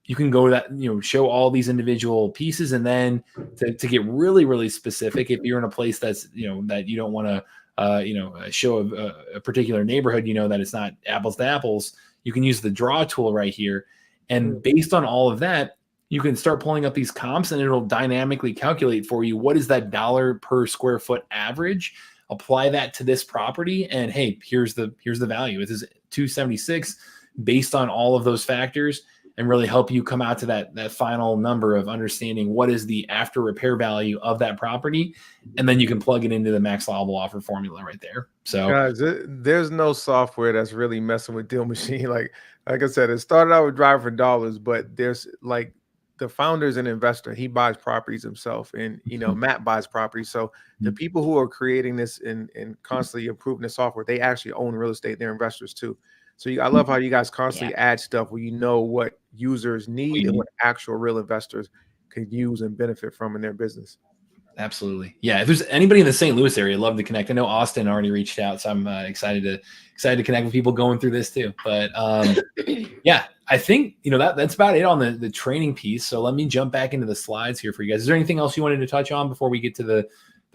you can go to that, show all these individual pieces. And then to get really, really specific, if you're in a place that's, that you don't want to, show a particular neighborhood, that it's not apples to apples, you can use the draw tool right here. And based on all of that, you can start pulling up these comps, and it'll dynamically calculate for you what is that dollar per square foot average. Apply that to this property, and hey, here's the value. It is $276 based on all of those factors, and really help you come out to that final number of understanding what is the after repair value of that property, and then you can plug it into the max allowable offer formula right there. So guys, there's no software that's really messing with DealMachine. Like I said, it started out with Drive for Dollars, but there's like the founder's an investor. He buys properties himself, and Matt buys properties. So the people who are creating this and constantly improving the software, they actually own real estate. They're investors too. So I love how you guys constantly add stuff where what users need and what actual real investors could use and benefit from in their business. Absolutely. Yeah. If there's anybody in the St. Louis area, I'd love to connect. I know Austin already reached out, so I'm excited to connect with people going through this too. But yeah, I think, that's about it on the training piece. So let me jump back into the slides here for you guys. Is there anything else you wanted to touch on before we get to the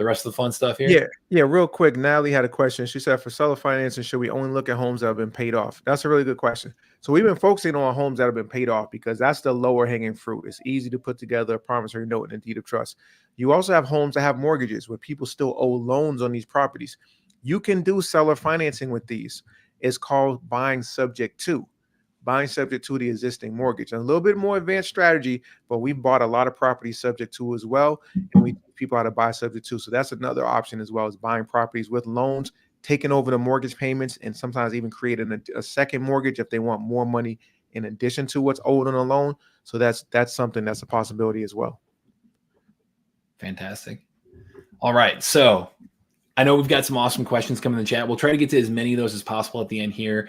rest of the fun stuff here? Yeah. Real quick. Natalie had a question. She said, for seller financing, should we only look at homes that have been paid off? That's a really good question. So we've been focusing on homes that have been paid off because that's the lower hanging fruit. It's easy to put together a promissory note and a deed of trust. You also have homes that have mortgages where people still owe loans on these properties. You can do seller financing with these. It's called buying subject to the existing mortgage. And a little bit more advanced strategy, but we bought a lot of properties subject to as well. And we teach people how to buy subject to. So that's another option as well, as buying properties with loans, taking over the mortgage payments, and sometimes even creating a second mortgage if they want more money in addition to what's owed on a loan. So that's something that's a possibility as well. Fantastic. All right. So I know we've got some awesome questions coming in the chat. We'll try to get to as many of those as possible at the end here.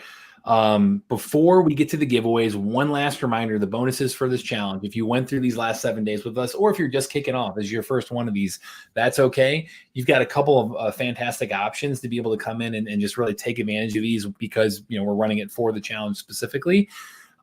Before we get to the giveaways, one last reminder, the bonuses for this challenge. If you went through these last 7 days with us, or if you're just kicking off as your first one of these, that's okay. You've got a couple of fantastic options to be able to come in and just really take advantage of these because, we're running it for the challenge specifically.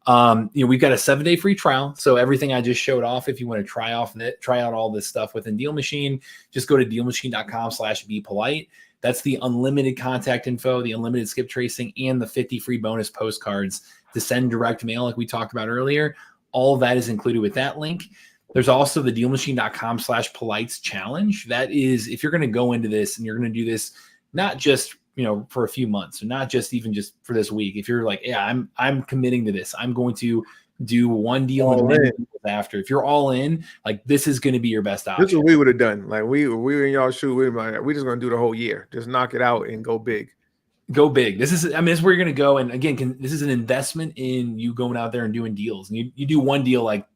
We've got a 7-day free trial. So everything I just showed off, if you want to try out all this stuff within DealMachine, just go to dealmachine.com/bepolite. That's the unlimited contact info, the unlimited skip tracing, and the 50 free bonus postcards to send direct mail, like we talked about earlier. All of that is included with that link. There's also the dealmachine.com/polites challenge. That is, if you're going to go into this and you're going to do this, not just for a few months, or not just even just for this week. If you're like, yeah, I'm committing to this, I'm going to do one deal and then after. If you're all in, like, this is going to be your best option. This is what we would have done. Like we were in y'all shoe. We're just going to do the whole year. Just knock it out and go big. Go big. This is where you're going to go. And again, this is an investment in you going out there and doing deals. And you do one deal, like,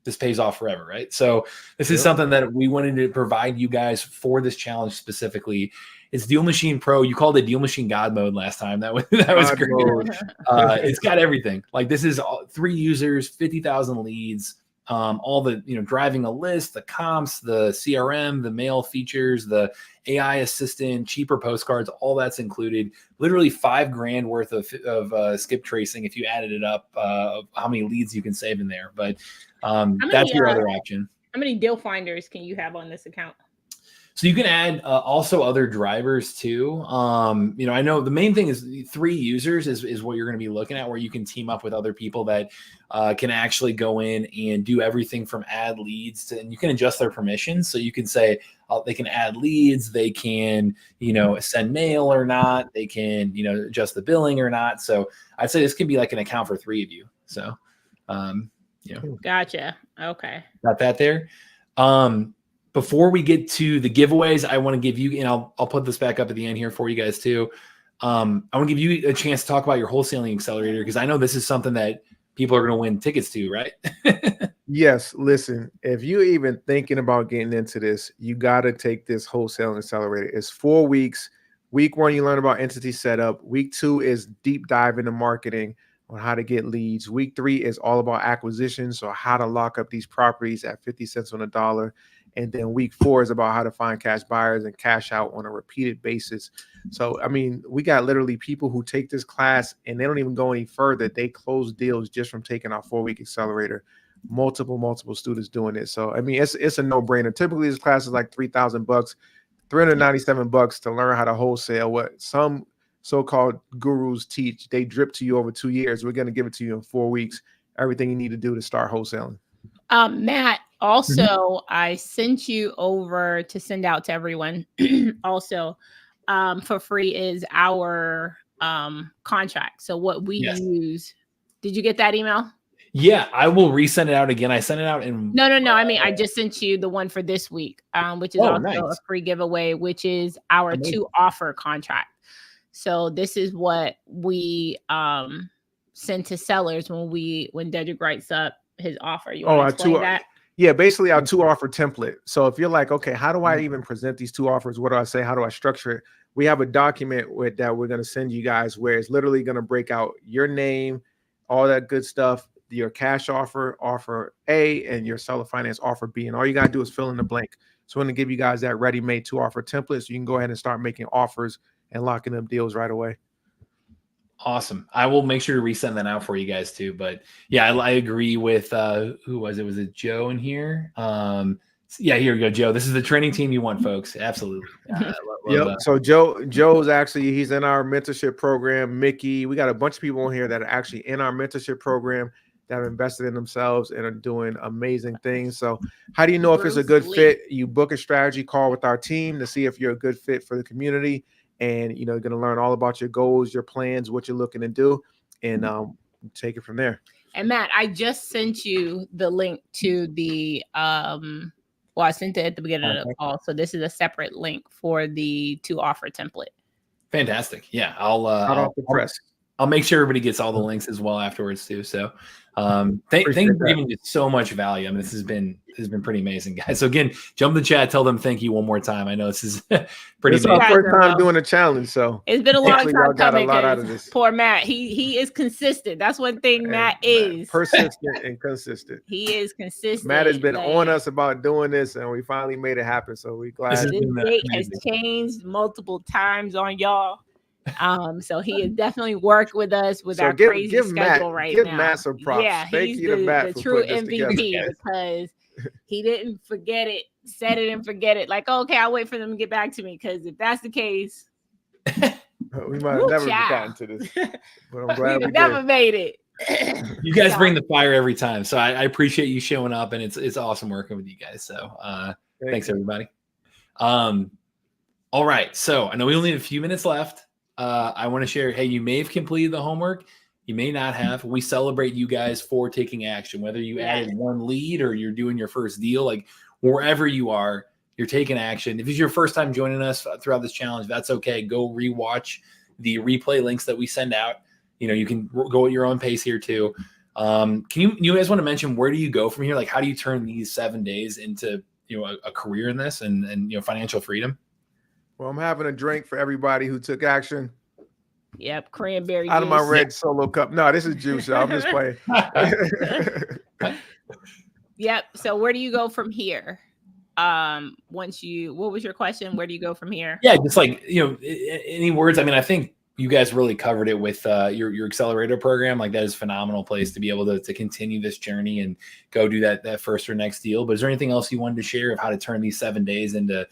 this pays off forever, right? So this is something that we wanted to provide you guys for this challenge specifically. It's DealMachine Pro. You called it DealMachine God mode last time. That was great. It's got everything. Like, this is 3 users, 50,000 leads, all the, driving a list, the comps, the CRM, the mail features, the AI assistant, cheaper postcards, all that's included. Literally $5,000 worth of skip tracing if you added it up, of how many leads you can save in there. But that's your other option. How many deal finders can you have on this account? So you can add also other drivers too. I know the main thing is 3 users is what you're going to be looking at, where you can team up with other people that can actually go in and do everything from add leads to, and you can adjust their permissions. So you can say they can add leads, they can, send mail or not, they can, adjust the billing or not. So I'd say this could be like an account for 3 of you. So, Gotcha. Okay. Got that there. Before we get to the giveaways, I want to give you, and I'll put this back up at the end here for you guys too. I want to give you a chance to talk about your wholesaling accelerator, because I know this is something that people are going to win tickets to, right? Yes. Listen, if you're even thinking about getting into this, you got to take this wholesaling accelerator. It's 4 weeks. Week 1, you learn about entity setup. Week 2 is deep dive into marketing on how to get leads. Week 3 is all about acquisition, so how to lock up these properties at 50 cents on the dollar. And then week 4 is about how to find cash buyers and cash out on a repeated basis. So, we got literally people who take this class and they don't even go any further. They close deals just from taking our 4-week accelerator. Multiple students doing it. So, it's a no-brainer. Typically, this class is like $3,000, $397 to learn how to wholesale what some so-called gurus teach. They drip to you over 2 years. We're going to give it to you in 4 weeks. Everything you need to do to start wholesaling. Matt, also, I sent you over to send out to everyone. Also, for free is our contract. So what we use. Did you get that email? Yeah, I will resend it out again. I sent it out in. No. I just sent you the one for this week, which is also a free giveaway, which is our 2-offer contract. So this is what we send to sellers when Dedrick writes up his offer. You want to explain that? Yeah, basically our 2-offer template. So if you're like, okay, how do I even present these 2 offers? What do I say? How do I structure it? We have a document that we're going to send you guys where it's literally going to break out your name, all that good stuff, your cash offer, offer A, and your seller finance offer B. And all you got to do is fill in the blank. So I'm going to give you guys that ready-made 2-offer template so you can go ahead and start making offers and locking up deals right away. Awesome. I will make sure to resend that out for you guys too. But yeah, I agree with who was it? Was it Joe in here? Yeah, here we go, Joe. This is the training team you want, folks. Absolutely. Yep. So Joe's actually, he's in our mentorship program. Mickey, we got a bunch of people on here that are actually in our mentorship program that have invested in themselves and are doing amazing things. So how do you know if it's a good fit? You book a strategy call with our team to see if you're a good fit for the community. And, you're going to learn all about your goals, your plans, what you're looking to do, and take it from there. And Matt, I just sent you the link to the, I sent it at the beginning of the call. So this is a separate link for the to offer template. Fantastic. Yeah. I'll make sure everybody gets all the links as well afterwards too. So thank you for giving me so much value. I mean, this has been pretty amazing, guys. So again, jump in the chat, tell them thank you one more time. I know this is pretty amazing. It's our first time doing a challenge, so it's been a long time coming. Out of this. Poor Matt, he is consistent. That's one thing Matt is. Persistent and consistent. He is consistent. Matt has been on us about doing this, and we finally made it happen. So we're glad. This date has changed multiple times on y'all. So he has definitely worked with us with our crazy schedule right now. Give Matt some props. Yeah, he's the true MVP because he didn't forget it, set it and forget it. Like, okay, I'll wait for them to get back to me, because if that's the case, we might have never gotten to this. But I'm glad we never made it. You guys bring the fire every time, so I appreciate you showing up, and it's awesome working with you guys. So thanks everybody. All right, so I know we only have a few minutes left. I want to share, hey, you may have completed the homework. You may not have. We celebrate you guys for taking action, whether you added one lead or you're doing your first deal, like wherever you are, you're taking action. If it's your first time joining us throughout this challenge, that's okay. Go rewatch the replay links that we send out. You can go at your own pace here too. Can you guys want to mention, where do you go from here? Like, how do you turn these 7 days into, a career in this and financial freedom? Well, I'm having a drink for everybody who took action. Yep, cranberry out of my red solo cup. No, this is juice. I'm just playing. Yep. So where do you go from here? What was your question? Where do you go from here? Yeah, just like, any words. I mean, I think you guys really covered it with your accelerator program. Like, that is a phenomenal place to be able to continue this journey and go do that first or next deal. But is there anything else you wanted to share of how to turn these 7 days into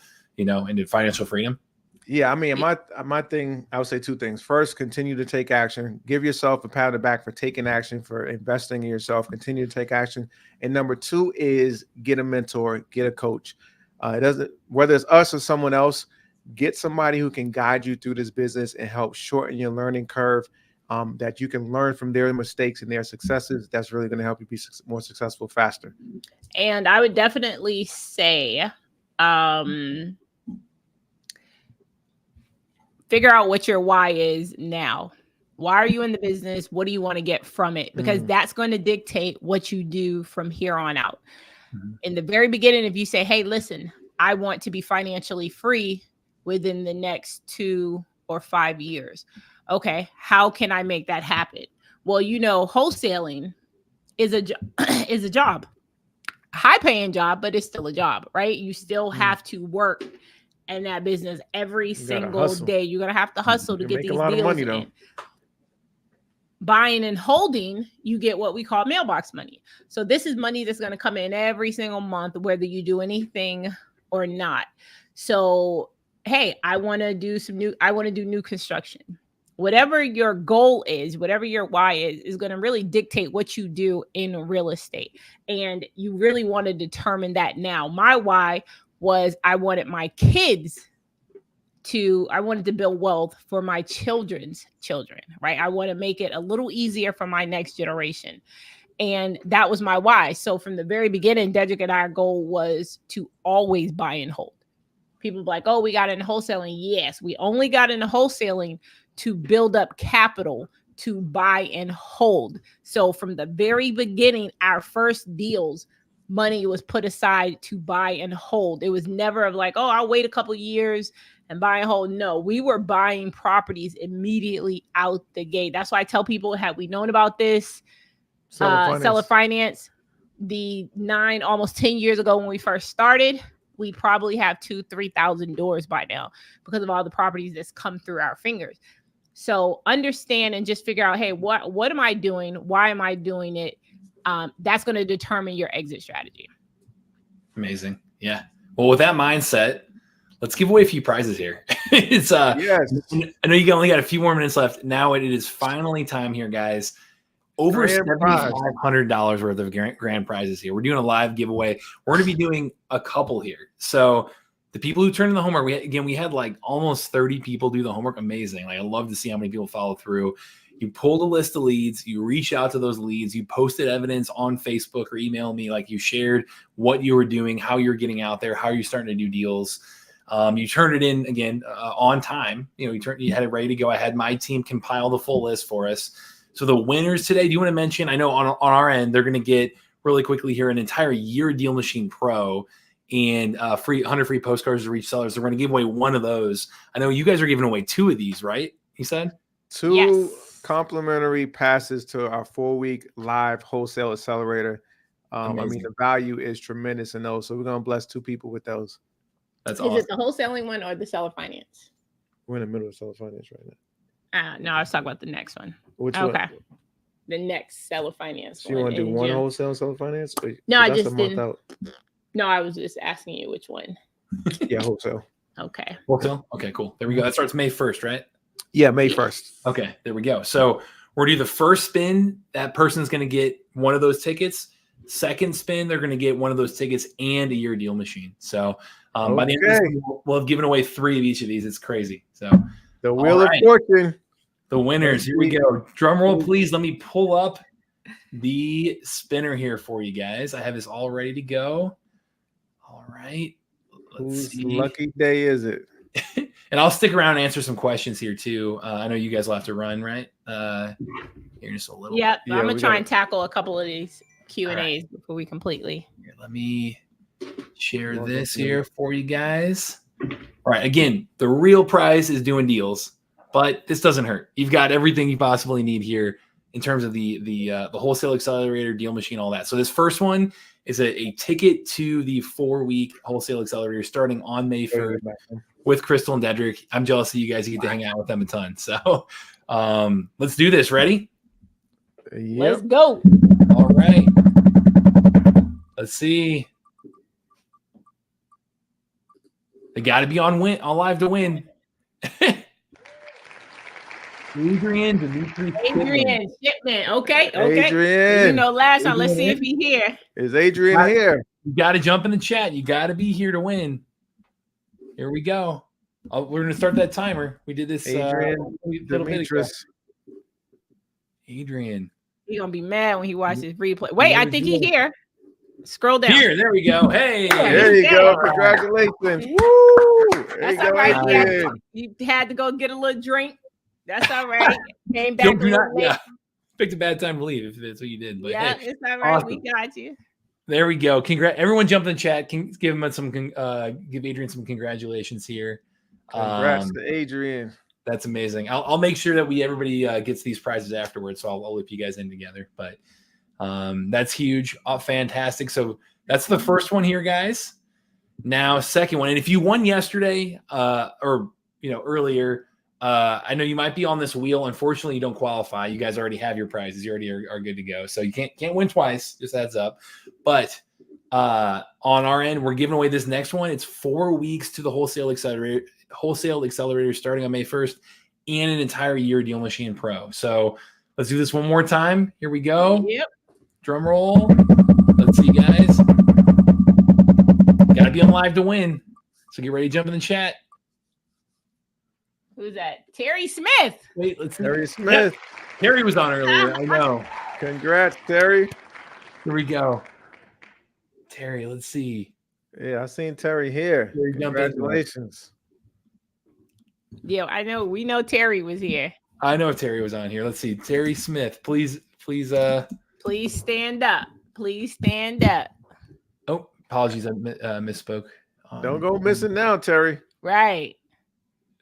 financial freedom? Yeah, I mean, my thing, I would say two things. First, continue to take action. Give yourself a pat on the back for taking action, for investing in yourself. Continue to take action. And number two is get a mentor, get a coach. Whether it's us or someone else, get somebody who can guide you through this business and help shorten your learning curve, that you can learn from their mistakes and their successes. That's really going to help you be more successful faster. And I would definitely say, figure out what your why is now. Why are you in the business? What do you want to get from it? Because that's going to dictate what you do from here on out. In the very beginning, if you say, hey, listen, I want to be financially free within the next 2 or 5 years. Okay, how can I make that happen? Well, wholesaling is a job, high paying job, but it's still a job, right? You still have to work in that business every single day. You're going to have to hustle to get these deals in. Buying and holding, you get what we call mailbox money. So this is money that's going to come in every single month, whether you do anything or not. So, hey, I want to do new construction. Whatever your goal is, whatever your why is going to really dictate what you do in real estate. And you really want to determine that now. My why was I wanted to build wealth for my children's children, right? I want to make it a little easier for my next generation. And that was my why. So from the very beginning, Dedrick and our goal was to always buy and hold. People be like, oh, we got into wholesaling. Yes, we only got into wholesaling to build up capital to buy and hold. So from the very beginning, our first deals, money was put aside to buy and hold. It was never of like, oh, I'll wait a couple years and buy and hold. No, we were buying properties immediately out the gate. That's why I tell people, had we known about this seller finance, the 9, almost 10 years ago when we first started, we probably have 2,000-3,000 doors by now because of all the properties that's come through our fingers. So understand and just figure out, hey, what am I doing? Why am I doing it? That's going to determine your exit strategy. Amazing. Yeah. Well, with that mindset, let's give away a few prizes here. It's Yes. I know you only got a few more minutes left. Now it is finally time here, guys. Over $7,500 worth of grand prizes here. We're doing a live giveaway. We're going to be doing a couple here. So the people who turned in the homework, we had like almost 30 people do the homework. Amazing. Like, I love to see how many people follow through. You pulled a list of leads, you reach out to those leads, you posted evidence on Facebook or email me, like you shared what you were doing, how you're getting out there, how you're starting to do deals. You turned it in again on time. You had it ready to go. I had my team compile the full list for us. So the winners today, do you want to mention? I know on our end, they're going to get really quickly here an entire year DealMachine Pro and 100 free postcards to reach sellers. They're going to give away one of those. I know you guys are giving away 2 of these, right? You said 2 complimentary passes to our 4-week live Wholesale Accelerator. I mean, the value is tremendous in those. So we're going to bless 2 people with those. That's awesome. Is it the wholesaling one or the seller finance? We're in the middle of seller finance right now. No, I was talking about the next one. Which one? The next seller finance. So you want to do one wholesale seller finance? No, I just didn't. No, I was just asking you which one. Yeah, wholesale. Okay. Wholesale? Okay, cool. There we go. That starts May 1st, right? Yeah, May 1st. Okay, there we go. So we're going to do the first spin. That person's going to get one of those tickets. Second spin, they're going to get one of those tickets and a year DealMachine. So by the end of this, we'll have given away 3 of each of these. It's crazy. So the Wheel of Fortune. The winners. Here we go. Drum roll, please. Let me pull up the spinner here for you guys. I have this all ready to go. All right. Whose lucky day is it? And I'll stick around and answer some questions here too. I know you guys will have to run, right? Here just a little. Yeah, I'm gonna try and tackle a couple of these Q&As before we completely. Here, let me share this here for you guys. All right. Again, the real prize is doing deals, but this doesn't hurt. You've got everything you possibly need here in terms of the Wholesale Accelerator, DealMachine, all that. So this first one is a ticket to the 4-week Wholesale Accelerator starting on May 1st with Crystal and Dedrick. I'm jealous that you guys get to hang out with them a ton. So let's do this. Ready? Yep. Let's go. All right. Let's see. They got to be on live to win. Adrian Shipman. Okay. Adrian. Last time. Let's see if he's here. Is Adrian here? You got to jump in the chat. You got to be here to win. Here we go. We're going to start that timer. We did this Adrian. Adrian. He's going to be mad when he watches replay. Wait, I think he's here. Scroll down. Here, there we go. Hey. There you go. Congratulations. Woo! That's all right. You had to go get a little drink. That's all right. Came back picked a bad time to leave if that's what you did. But yeah, it's all right. Awesome. We got you. There we go. Everyone jump in the chat. Give Adrian some congratulations here. Congrats to Adrian. That's amazing. I'll make sure that everybody gets these prizes afterwards. So I'll loop you guys in together. But that's huge. Fantastic. So that's the first one here, guys. Now, second one. And if you won yesterday or earlier, I know you might be on this wheel. Unfortunately, you don't qualify. You guys already have your prizes. You already are good to go. So you can't win twice. Just heads up. But on our end, we're giving away this next one. It's 4 weeks to the Wholesale Accelerator starting on May 1st and an entire year DealMachine Pro. So let's do this one more time. Here we go. Yep. Drum roll. Let's see, guys. Got to be on live to win. So get ready to jump in the chat. Who's that? Terry Smith. Wait, let's see. Terry Smith. Terry was on earlier. I know. Congrats, Terry. Here we go. Terry, let's see. Yeah, I seen Terry here. Congratulations. Yeah, I know. We know Terry was here. I know Terry was on here. Let's see. Terry Smith, please stand up. Please stand up. Oh, apologies. I misspoke. Don't go missing now, Terry. Right.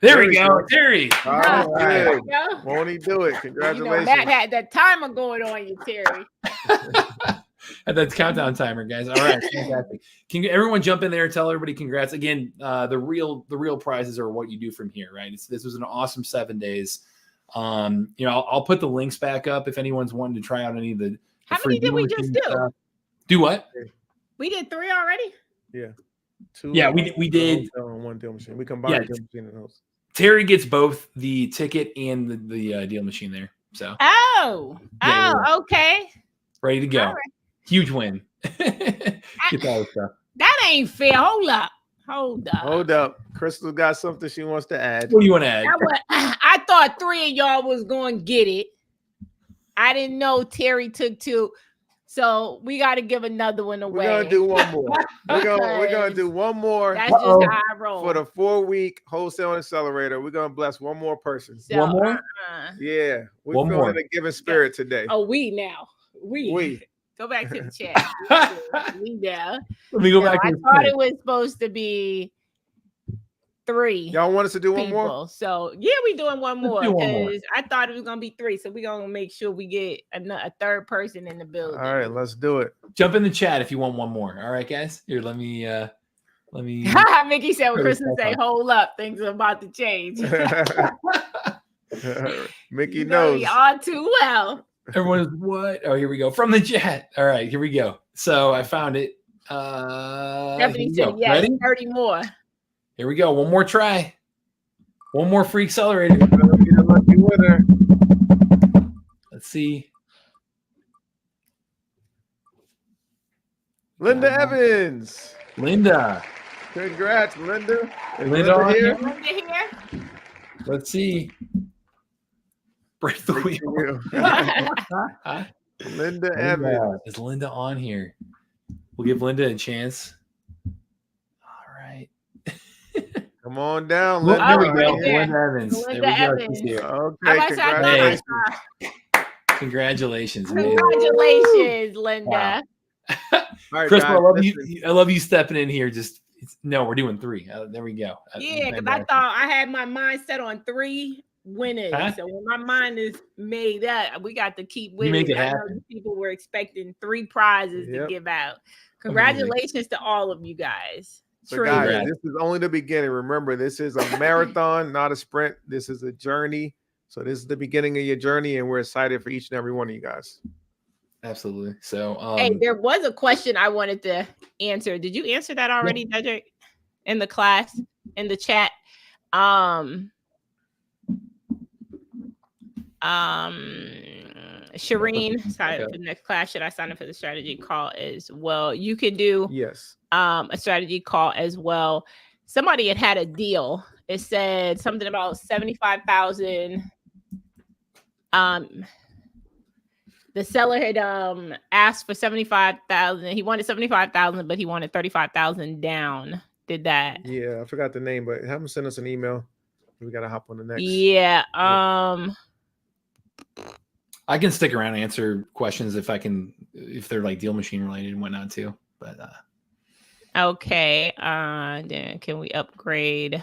There we go, Terry. Right. Won't he do it? Congratulations. Matt had that timer going on you, Terry. At that countdown timer, guys. All right, fantastic. Can everyone jump in there and tell everybody congrats again? The real prizes are what you do from here, right? This was an awesome 7 days. I'll put the links back up if anyone's wanting to try out any of the. How many did we just do? Do what? We did 3 already. Yeah. 2 Yeah, we did. wholesale and 1 deal machine. We combined deal machine and host. Terry gets both the ticket and the deal machine there. So Okay. ready to go. Right. Huge win. Get all the stuff. That ain't fair. Hold up. Crystal got something she wants to add. What do you want to add? I thought 3 of y'all was going to get it. I didn't know Terry took 2. So we got to give another one away. We're going to do one more. We're going to do one more. That's just how I roll. For the 4-week Wholesale Accelerator, we're going to bless one more person. So, one more? Yeah. We're feeling a giving spirit today. Oh, we now. We. Go back to the chat. We now. Let me go back. I thought it was supposed to be 3. Y'all want us to do one more? So yeah, we doing one more because I thought it was gonna be 3. So we're gonna make sure we get a third person in the building. All right, let's do it. Jump in the chat if you want one more. All right, guys. Here, let me. Mickey said when Kristen say, "Hold up, things are about to change." Mickey knows all too well. Everyone is what? Oh, here we go from the chat. All right, here we go. So I found it. Stephanie said, "Yes, ready? 30 more." Here we go. One more try. One more free accelerator. Get a lucky winner. Let's see. Linda Evans. Linda. Congrats, Linda. Linda here? Linda here. Let's see. Break the wheel. Linda Evans. Is Linda on here? We'll give Linda a chance. All right. Come on down, Linda. There we go. Linda Evans. Linda Evans. Okay, congratulations. Congratulations, Linda. Wow. All right, Chris, I love you stepping in here. No, we're doing 3. There we go. Yeah, because I thought I had my mind set on 3 winners. Huh? So when my mind is made up, we got to keep winning. You make it happen. People were expecting 3 prizes to give out. Congratulations to all of you guys. So guys, this is only the beginning. Remember, this is a marathon, not a sprint. This is a journey. So this is the beginning of your journey, and we're excited for each and every one of you guys. Absolutely. So hey, there was a question I wanted to answer. Did you answer that already, Dedrick? In the class, in the chat? Shireen, sorry, for the next class, should I sign up for the strategy call as well? You could do a strategy call as well. Somebody had a deal. It said something about 75,000. The seller had asked for 75,000. He wanted 75,000, but he wanted 35,000 down. Did that? Yeah, I forgot the name, but have them send us an email. We gotta hop on the next. Yeah. I can stick around and answer questions if they're like deal machine related and whatnot too. But okay. Then can we upgrade?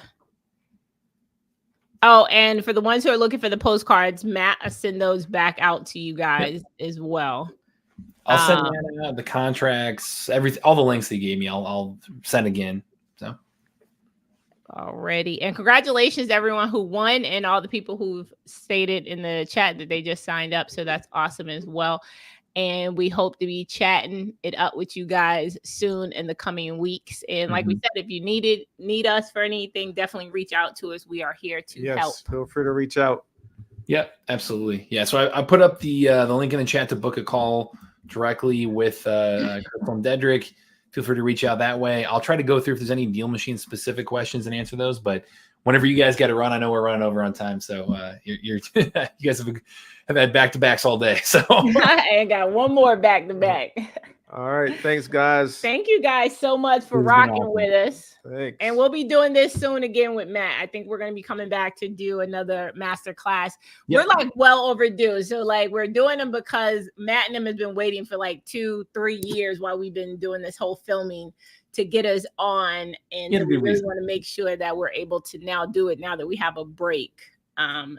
Oh, and for the ones who are looking for the postcards, Matt, I'll send those back out to you guys as well. I'll send the contracts, all the links they gave me. I'll send again. So. Alrighty, and congratulations to everyone who won and all the people who've stated in the chat that they just signed up. So that's awesome as well. And we hope to be chatting it up with you guys soon in the coming weeks. And like we said, if you need us for anything, definitely reach out to us. We are here to help. Feel free to reach out. Yep, absolutely. Yeah. So I put up the link in the chat to book a call directly with from Dedrick. Feel free to reach out that way. I'll try to go through if there's any deal machine specific questions and answer those. But whenever you guys got to run, I know we're running over on time. So you guys have had back-to-backs all day. So I got one more back-to-back. All right. Thanks, guys. Thank you guys so much for rocking with us. Thanks. And we'll be doing this soon again with Matt. I think we're going to be coming back to do another master class. Yep. We're like well overdue. So like we're doing them because Matt and them has been waiting for like 2-3 years while we've been doing this whole filming to get us on. And we really want to make sure that we're able to now do it now that we have a break.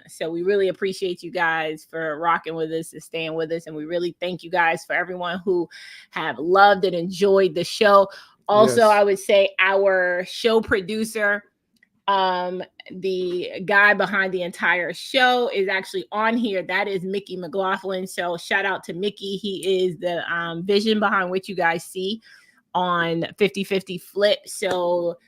So we really appreciate you guys for rocking with us and staying with us. And we really thank you guys for everyone who have loved and enjoyed the show. Also, I would say our show producer, the guy behind the entire show is actually on here. That is Mickey McLaughlin. So shout out to Mickey. He is the vision behind what you guys see on 50/50 flip. So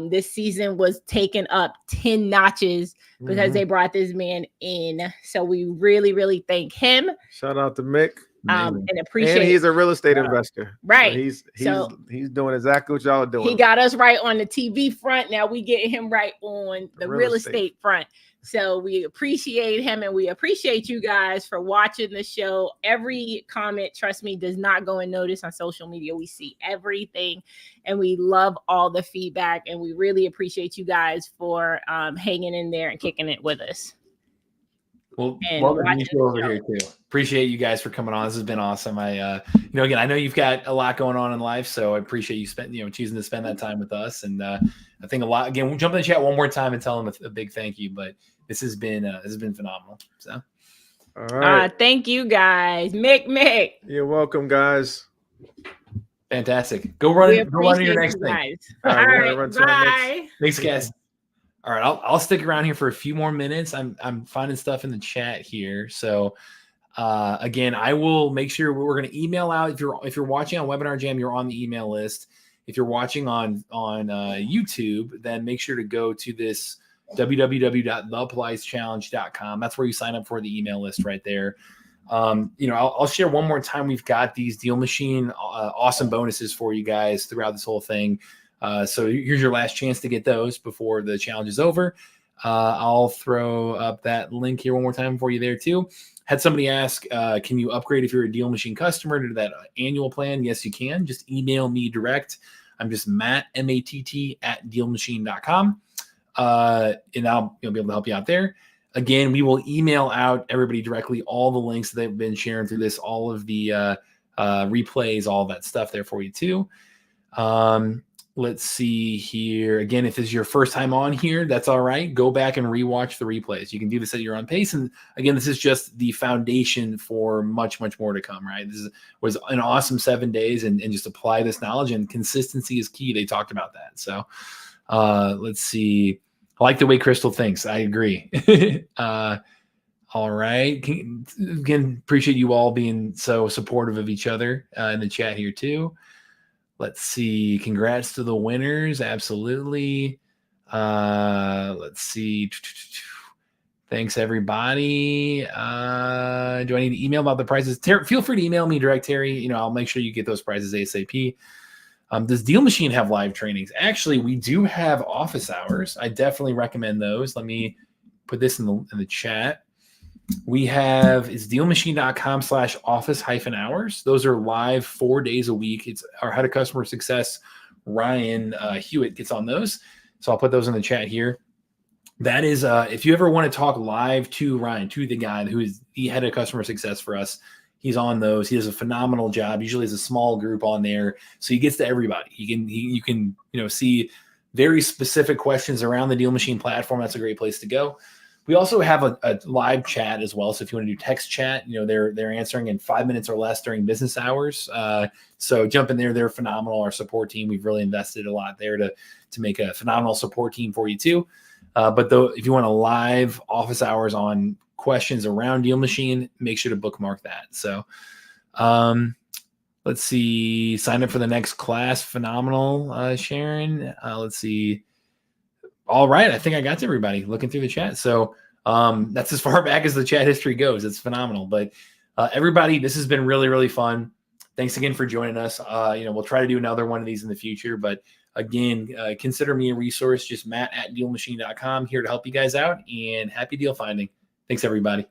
this season was taken up 10 notches because they brought this man in. So we really, really thank him. Shout out to Mick. And appreciate. And he's a real estate investor, right? So he's doing exactly what y'all are doing. He got us right on the TV front. Now we get him right on the real estate front. So we appreciate him, and we appreciate you guys for watching the show. Every comment, trust me, does not go unnoticed on social media. We see everything, and we love all the feedback, and we really appreciate you guys for hanging in there and kicking it with us. Well, welcome to you over here too. Appreciate you guys for coming on. This has been awesome. Again, I know you've got a lot going on in life, so I appreciate you choosing to spend that time with us. And I think a lot. Again, we'll jump in the chat one more time and tell them a big thank you. But this has been phenomenal. So, all right. Thank you guys, Mick. You're welcome, guys. Fantastic. Go run your next thing. All right. Bye. Thanks, guys. All right, I'll stick around here for a few more minutes. I'm finding stuff in the chat here. So again, I will make sure we're going to email out. If you're watching on Webinar Jam, you're on the email list. If you're watching on YouTube, then make sure to go to this www.thepolicepechallenge.com. That's where you sign up for the email list right there. I'll share one more time. We've got these DealMachine awesome bonuses for you guys throughout this whole thing. So here's your last chance to get those before the challenge is over. I'll throw up that link here one more time for you there too. Had somebody ask, can you upgrade if you're a DealMachine customer to that annual plan? Yes, you can. Just email me direct. I'm just Matt, MATT @DealMachine.com. And I'll be able to help you out there. Again, we will email out everybody directly all the links that they've been sharing through this, all of the replays, all that stuff there for you too. Let's see here. Again, if this is your first time on here, that's all right. Go back and rewatch the replays. You can do this at your own pace. And again, this is just the foundation for much, much more to come, right? This was an awesome 7 days and just apply this knowledge, and consistency is key. They talked about that. So let's see. I like the way Crystal thinks. I agree. All right. Again, appreciate you all being so supportive of each other in the chat here too. Let's see. Congrats to the winners. Absolutely. Let's see. Thanks, everybody. Do I need to email about the prizes? Feel free to email me direct, Terry. I'll make sure you get those prizes ASAP. Does DealMachine have live trainings? Actually, we do have office hours. I definitely recommend those. Let me put this in the chat. We have, it's dealmachine.com/office-hours. Those are live 4 days a week. It's our head of customer success, Ryan Hewitt, gets on those. So I'll put those in the chat here. That is, if you ever want to talk live to Ryan, to the guy who is the head of customer success for us, he's on those. He does a phenomenal job. Usually has a small group on there. So he gets to everybody. You can see very specific questions around the DealMachine platform. That's a great place to go. We also have a live chat as well. So if you want to do text chat, they're answering in 5 minutes or less during business hours. So jump in there. They're phenomenal. Our support team, we've really invested a lot there to make a phenomenal support team for you too. But though, if you want a live office hours on questions around DealMachine, make sure to bookmark that. So let's see. Sign up for the next class. Phenomenal, Sharon. Let's see. All right. I think I got to everybody looking through the chat. So that's as far back as the chat history goes. It's phenomenal. But everybody, this has been really, really fun. Thanks again for joining us. We'll try to do another one of these in the future. But again, consider me a resource. Just Matt @DealMachine.com, here to help you guys out. And happy deal finding. Thanks, everybody.